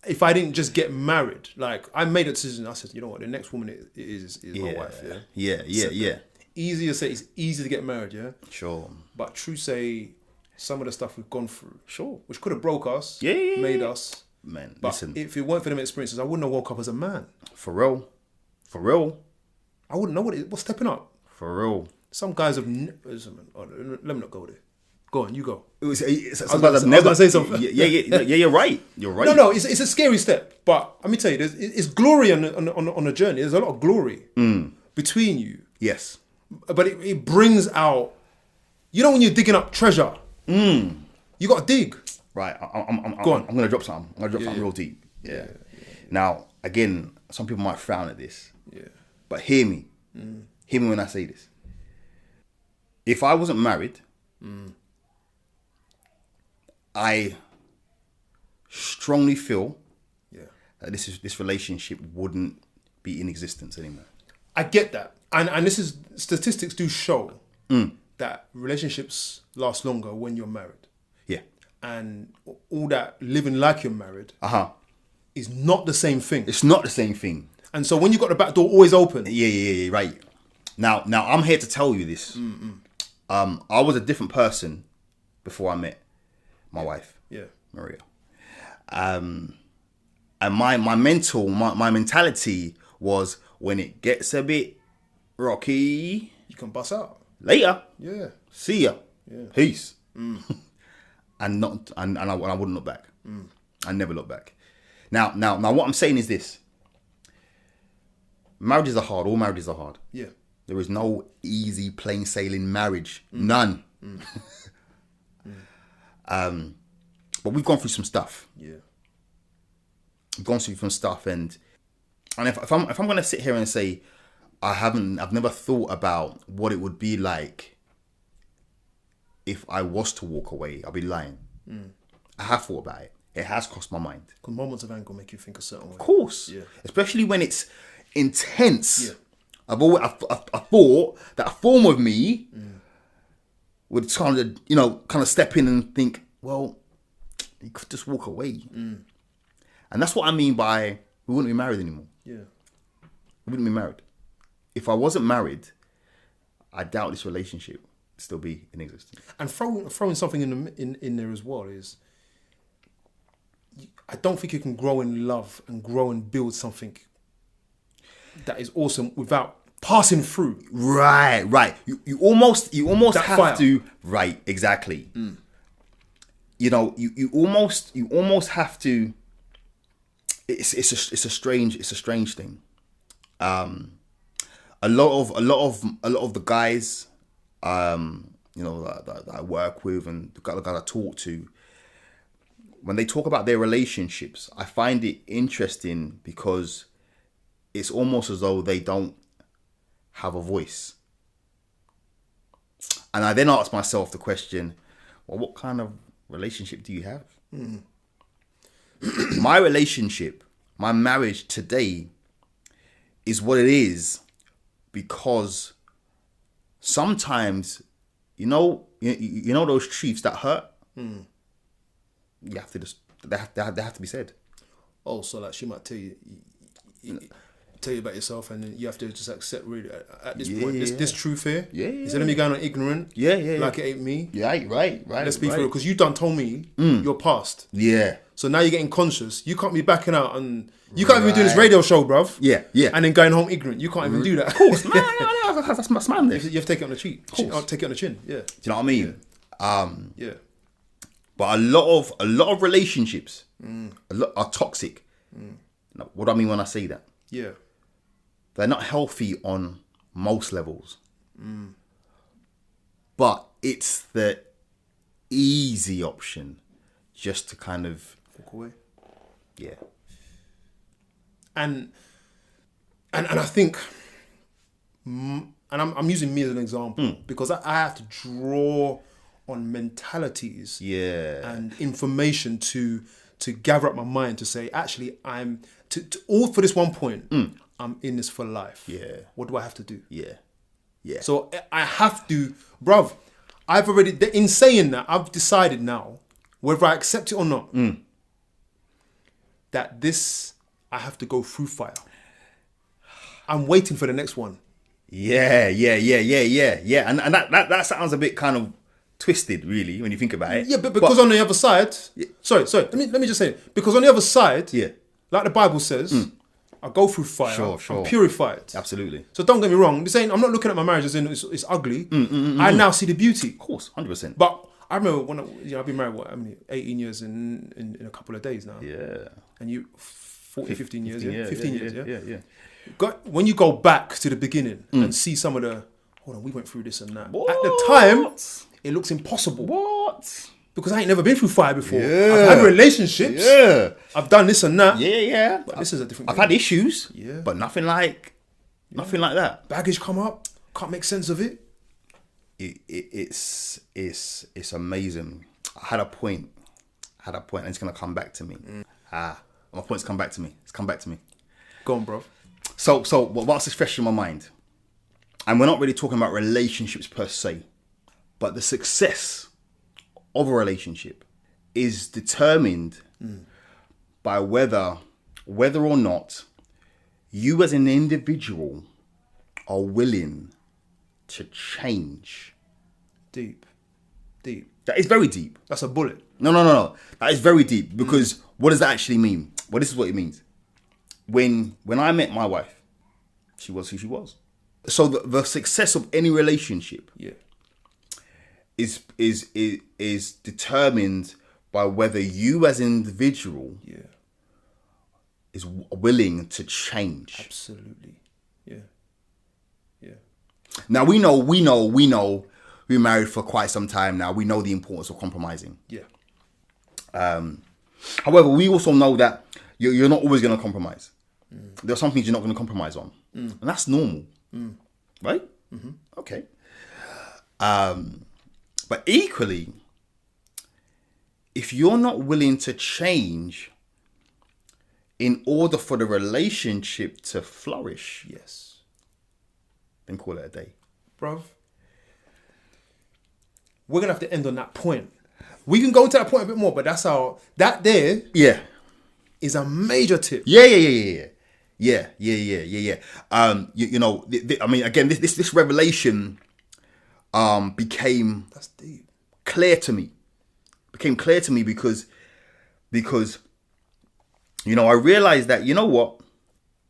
If I didn't just get married, like I made a decision. I said, you know what, the next woman is my wife. Yeah. Yeah. Easy to say, it's easy to get married. Yeah. Sure. But true say, some of the stuff we've gone through, Sure. which could have broke us, Yeah. made us. Man, But listen. if it weren't for them experiences, I wouldn't have woke up as a man. For real. I wouldn't know what's stepping up. For real. Some guys have. Let me not go there. Go on, you go. Sometimes I was gonna say something. Yeah, you're right. You're right. No, it's a scary step. But let me tell you, it's glory on the journey. There's a lot of glory between you. Yes. But it brings out, when you're digging up treasure, you got to dig. Right. I'm Go on. I'm going to drop something. I'm going to drop something real deep. Yeah. Now, again, some people might frown at this. Yeah. But hear me. Hear me when I say this. If I wasn't married, I strongly feel that this relationship wouldn't be in existence anymore. I get that. And this is, statistics do show that relationships last longer when you're married. Yeah. And all that living like you're married is not the same thing. It's not the same thing. And so when you got the back door always open. Yeah, right. Now I'm here to tell you this. I was a different person before I met my wife, Maria. And my mentality was, when it gets a bit rocky, You can bust out. later. Yeah. See ya. Yeah. Peace. And I wouldn't look back. I never look back. Now what I'm saying is this. Marriages are hard. All marriages are hard. Yeah. There is no easy, plain sailing marriage. None. But we've gone through some stuff. Yeah. We've gone through some stuff, and if I'm going to sit here and say I've never thought about what it would be like if I was to walk away, I'll be lying. I have thought about it. It has crossed my mind. Because moments of anger make you think a certain way. Of course. Yeah. Especially when it's intense. Yeah. I thought that a form of me would kind of step in and think, well, you could just walk away. And that's what I mean by we wouldn't be married anymore. Yeah. We wouldn't be married. If I wasn't married, I doubt this relationship would still be in existence. And throwing something in there as well is, I don't think you can grow in love and grow and build something that is awesome without passing through. Right. You almost That have fire. to. Right, exactly. You almost have to. It's a strange thing. A lot of the guys, that I work with and the guys I talk to, when they talk about their relationships, I find it interesting because it's almost as though they don't have a voice. And I then ask myself the question, well, what kind of relationship do you have? my relationship, my marriage today is what it is because sometimes, you know those truths that hurt. You have to just they have to be said. Oh, so like she might tell you about yourself, and then you have to just accept really at this point this truth here. Instead of me going on ignorant. Like it ain't me. Right. Let's be for real, because you done told me your past. Yeah. So now you're getting conscious. You can't be backing out, and you can't even do this radio show, bruv. Yeah. And then going home ignorant. You can't even do that. Of course, no, that's my man. You have to take it on the cheek. Take it on the chin. Yeah. Do you know what I mean? Yeah. But a lot of relationships are toxic. Now, what do I mean when I say that? Yeah. They're not healthy on most levels. But it's the easy option just to kind of walk away. Yeah. And I think, and I'm using me as an example because I have to draw on mentalities and information to gather up my mind to say, actually, I'm to all for this one point. I'm in this for life. Yeah. What do I have to do? Yeah. So I have to, bruv. I've already, in saying that, I've decided now, whether I accept it or not, that this I have to go through fire. I'm waiting for the next one. Yeah. And that sounds a bit kind of twisted, really, when you think about it. Yeah, but because on the other side, sorry. Let me just say it. Because on the other side, like the Bible says, I go through fire. Sure. I'm purified. Absolutely. So don't get me wrong. I'm saying I'm not looking at my marriage as in it's ugly. I now see the beauty. Of course, 100%. But I remember when I've been married 18 years in a couple of days now. Yeah. And you 15 years. 15 years. Yeah. When you go back to the beginning and see some of the, hold on, we went through this and that. At the time, it looks impossible. What? Because I ain't never been through fire before. Yeah. I've had relationships. Yeah. I've done this and that. Yeah. But this is a different I've thing. had issues. Yeah. But nothing like that. Baggage come up. Can't make sense of it. It's amazing. I had a point, and it's gonna come back to me. My point's come back to me. It's come back to me. Go on, bro. So whilst it's fresh in my mind, and we're not really talking about relationships per se, but the success of a relationship is determined by whether or not you as an individual are willing to change. Deep. That is very deep. That's a bullet. No. That is very deep because what does that actually mean? Well, this is what it means. When I met my wife, she was who she was. So the success of any relationship is determined by whether you as an individual is willing to change. Absolutely. Yeah. Now we know we're married for quite some time now. We know the importance of compromising. Yeah. However, we also know that you're not always going to compromise. There are some things you're not going to compromise on. And that's normal. Right? Mm-hmm. Okay. But equally, if you're not willing to change in order for the relationship to flourish, then call it a day. Bruv, we're going to have to end on that point. We can go to that point a bit more, but that's how, that there is a major tip. Yeah. You know, I mean, again, this revelation became That's deep. clear to me. Became clear to me because you know, I realized that, you know what,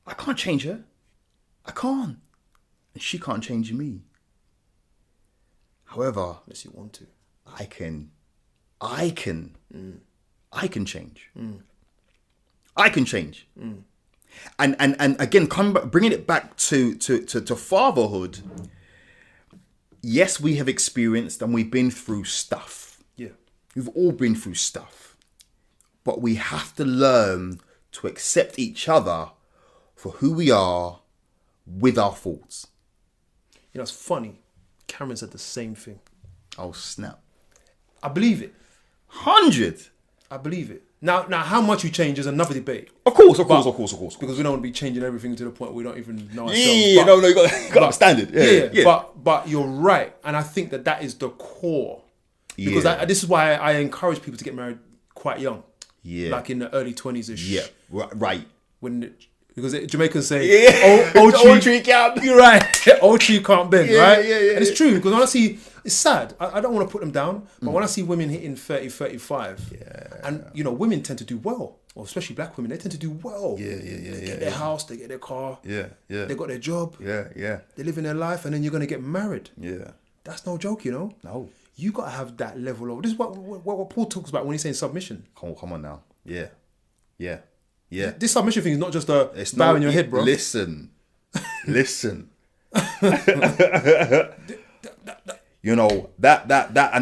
I can't change her. I can't, and she can't change me. However, Unless you want to. I can change. I can change. And again, bringing it back to fatherhood. Yes, we have experienced and we've been through stuff. Yeah. We've all been through stuff. But we have to learn to accept each other for who we are with our faults. You know, it's funny. Cameron said the same thing. Oh, snap. I believe it. 100. I believe it. Now, how much you change is another debate. Of course. Because we don't want to be changing everything to the point where we don't even know ourselves. Yeah, no, you got to understand it. Yeah. But you're right, and I think that is the core. Because this is why I encourage people to get married quite young. Yeah. Like in the early 20s-ish. Yeah, right. Because Jamaicans say, old tree can't. You're right. Old tree can't bend, right? Yeah. And it's true, because when I see, it's sad. I don't want to put them down, but when I see women hitting 30, 35, and women tend to do well, or especially black women, they tend to do well. They get their house, they get their car. They got their job. They live in their life, and then you're going to get married. That's no joke, No. You got to have that level of, this is what Paul talks about when he's saying submission. Come on now. Yeah. This submission thing is not just a bow in your head, bro. Listen. That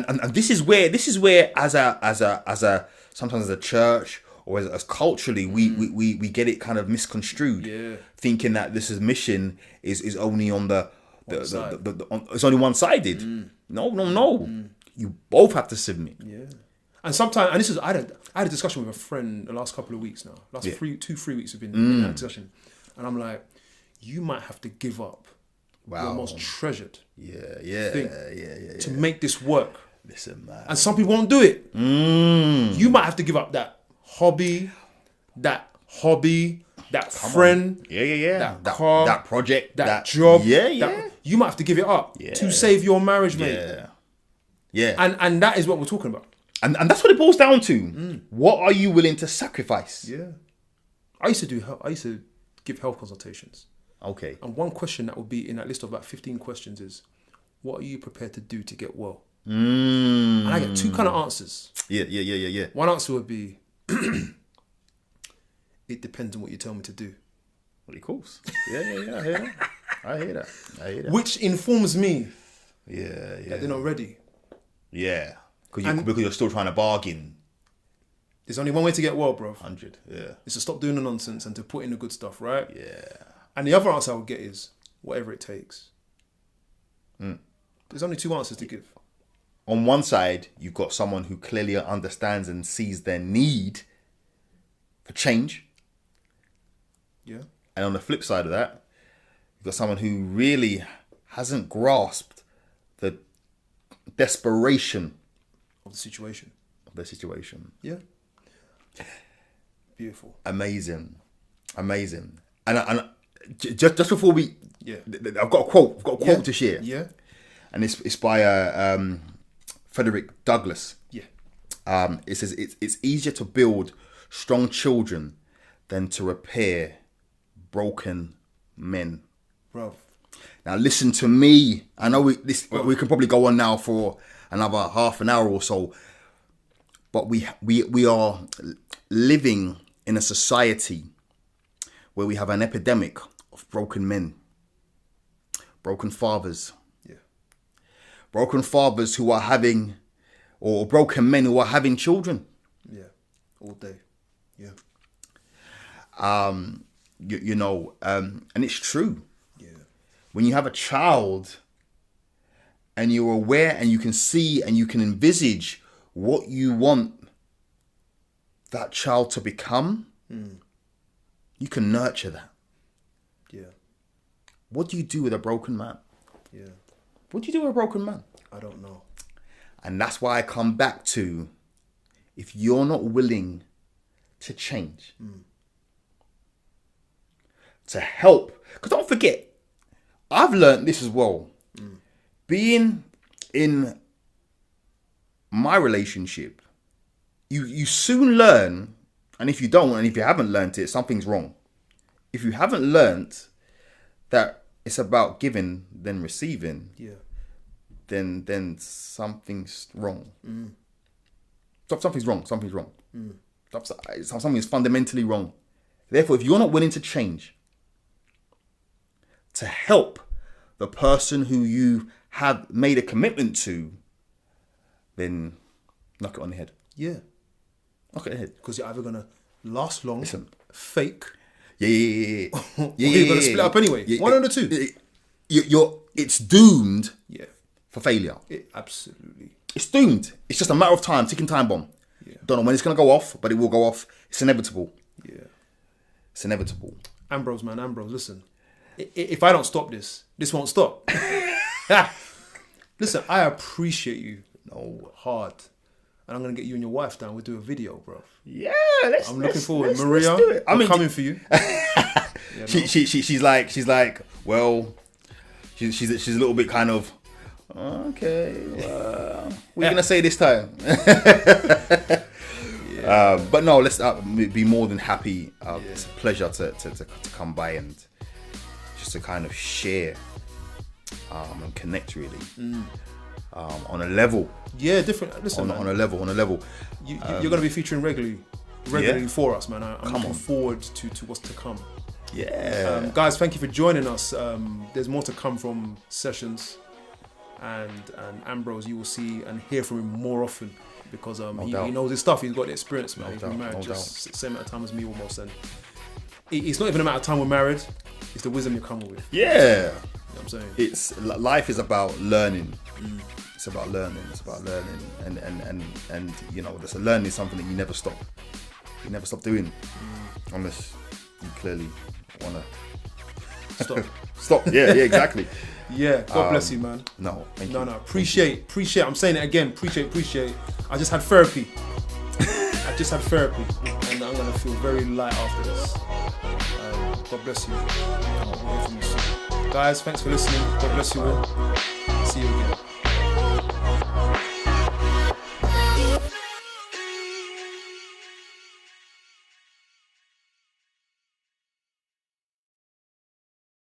and this is where as a sometimes as a church or as culturally we get it kind of misconstrued, thinking that this submission is only on it's only one-sided. No. You both have to submit. And sometimes, and this is, I had a discussion with a friend the last couple of weeks now. Last 3 weeks we've been in that discussion. And I'm like, you might have to give up your most treasured thing to make this work. Listen, man. And some people won't do it. You might have to give up that hobby, that friend, that car, that project, that job. You might have to give it up to save your marriage, mate. And that is what we're talking about. And that's what it boils down to. What are you willing to sacrifice? I used to give health consultations. Okay. And one question that would be in that list of about 15 questions is, what are you prepared to do to get well? And I get two kind of answers. Yeah. One answer would be, it depends on what you tell me to do. Well, of course. Yeah. I hear that. Which informs me that they're not ready. Yeah. Because you're still trying to bargain. There's only one way to get well, bro. 100, Is to stop doing the nonsense and to put in the good stuff, right? Yeah. And the other answer I would get is, whatever it takes. There's only two answers to give. On one side, you've got someone who clearly understands and sees their need for change. Yeah. And on the flip side of that, you've got someone who really hasn't grasped the desperation of the situation. Yeah. Beautiful. Amazing. And just before we, I've got a quote to share. Yeah. And it's by Frederick Douglass. Yeah. It says it's easier to build strong children than to repair broken men. Bro. Now listen to me. I know we can probably go on now for another half an hour or so, but we are living in a society where we have an epidemic of broken men, broken fathers, broken fathers who are having, or broken men who are having children. Yeah, all day. Yeah. And it's true. Yeah. When you have a child and you're aware and you can see and you can envisage what you want that child to become, you can nurture that. Yeah. What do you do with a broken man? Yeah. What do you do with a broken man? I don't know. And that's why I come back to, if you're not willing to change, to help, because don't forget, I've learned this as well. Being in my relationship, you soon learn, and if you don't, and if you haven't learned it, something's wrong. If you haven't learned that it's about giving then receiving, then something's wrong. Something's wrong. Something is fundamentally wrong. Therefore, if you're not willing to change, to help the person who you have made a commitment to, then knock it on the head. Yeah. Knock it on the head. Because you're either going to last long, Listen. fake, Yeah. or you're going to split up anyway. One of the two. It's doomed Yeah. for failure. Absolutely. It's doomed. It's just a matter of time, ticking time bomb. Yeah. Don't know when it's going to go off, but it will go off. It's inevitable. Yeah. It's inevitable. Ambrose, listen. If I don't stop this won't stop. Listen, I appreciate you. No, hard. And I'm going to get you and your wife down. We'll do a video, bro. Yeah, I'm looking forward. Let's Maria, do it. I'm coming for you. She's like, well, she's a little bit kind of, okay, what are you gonna say this time? But no, let's be more than happy. It's a pleasure to come by and just to kind of share and connect really on a level. Yeah, different. Listen, on a level. You're going to be featuring regularly for us, man. I'm looking forward to what's to come. Yeah. Guys, thank you for joining us. There's more to come from Sessions, and Ambrose. You will see and hear from him more often because he knows his stuff. He's got the experience, man. He's been married just the same amount of time as me almost, and it's not even a matter of time we're married. It's the wisdom you're coming with. Yeah. You know what I'm saying? It's life is about learning. It's about learning. And you know, this learning is something that you never stop. You never stop doing unless you clearly wanna stop. Yeah, exactly. Yeah, God bless you, man. No, thank you. No, appreciate. I'm saying it again. Appreciate. I just had therapy. And I'm gonna feel very light after this. God bless you. We'll hear from you soon. Guys, thanks for listening. God bless you all. See you again.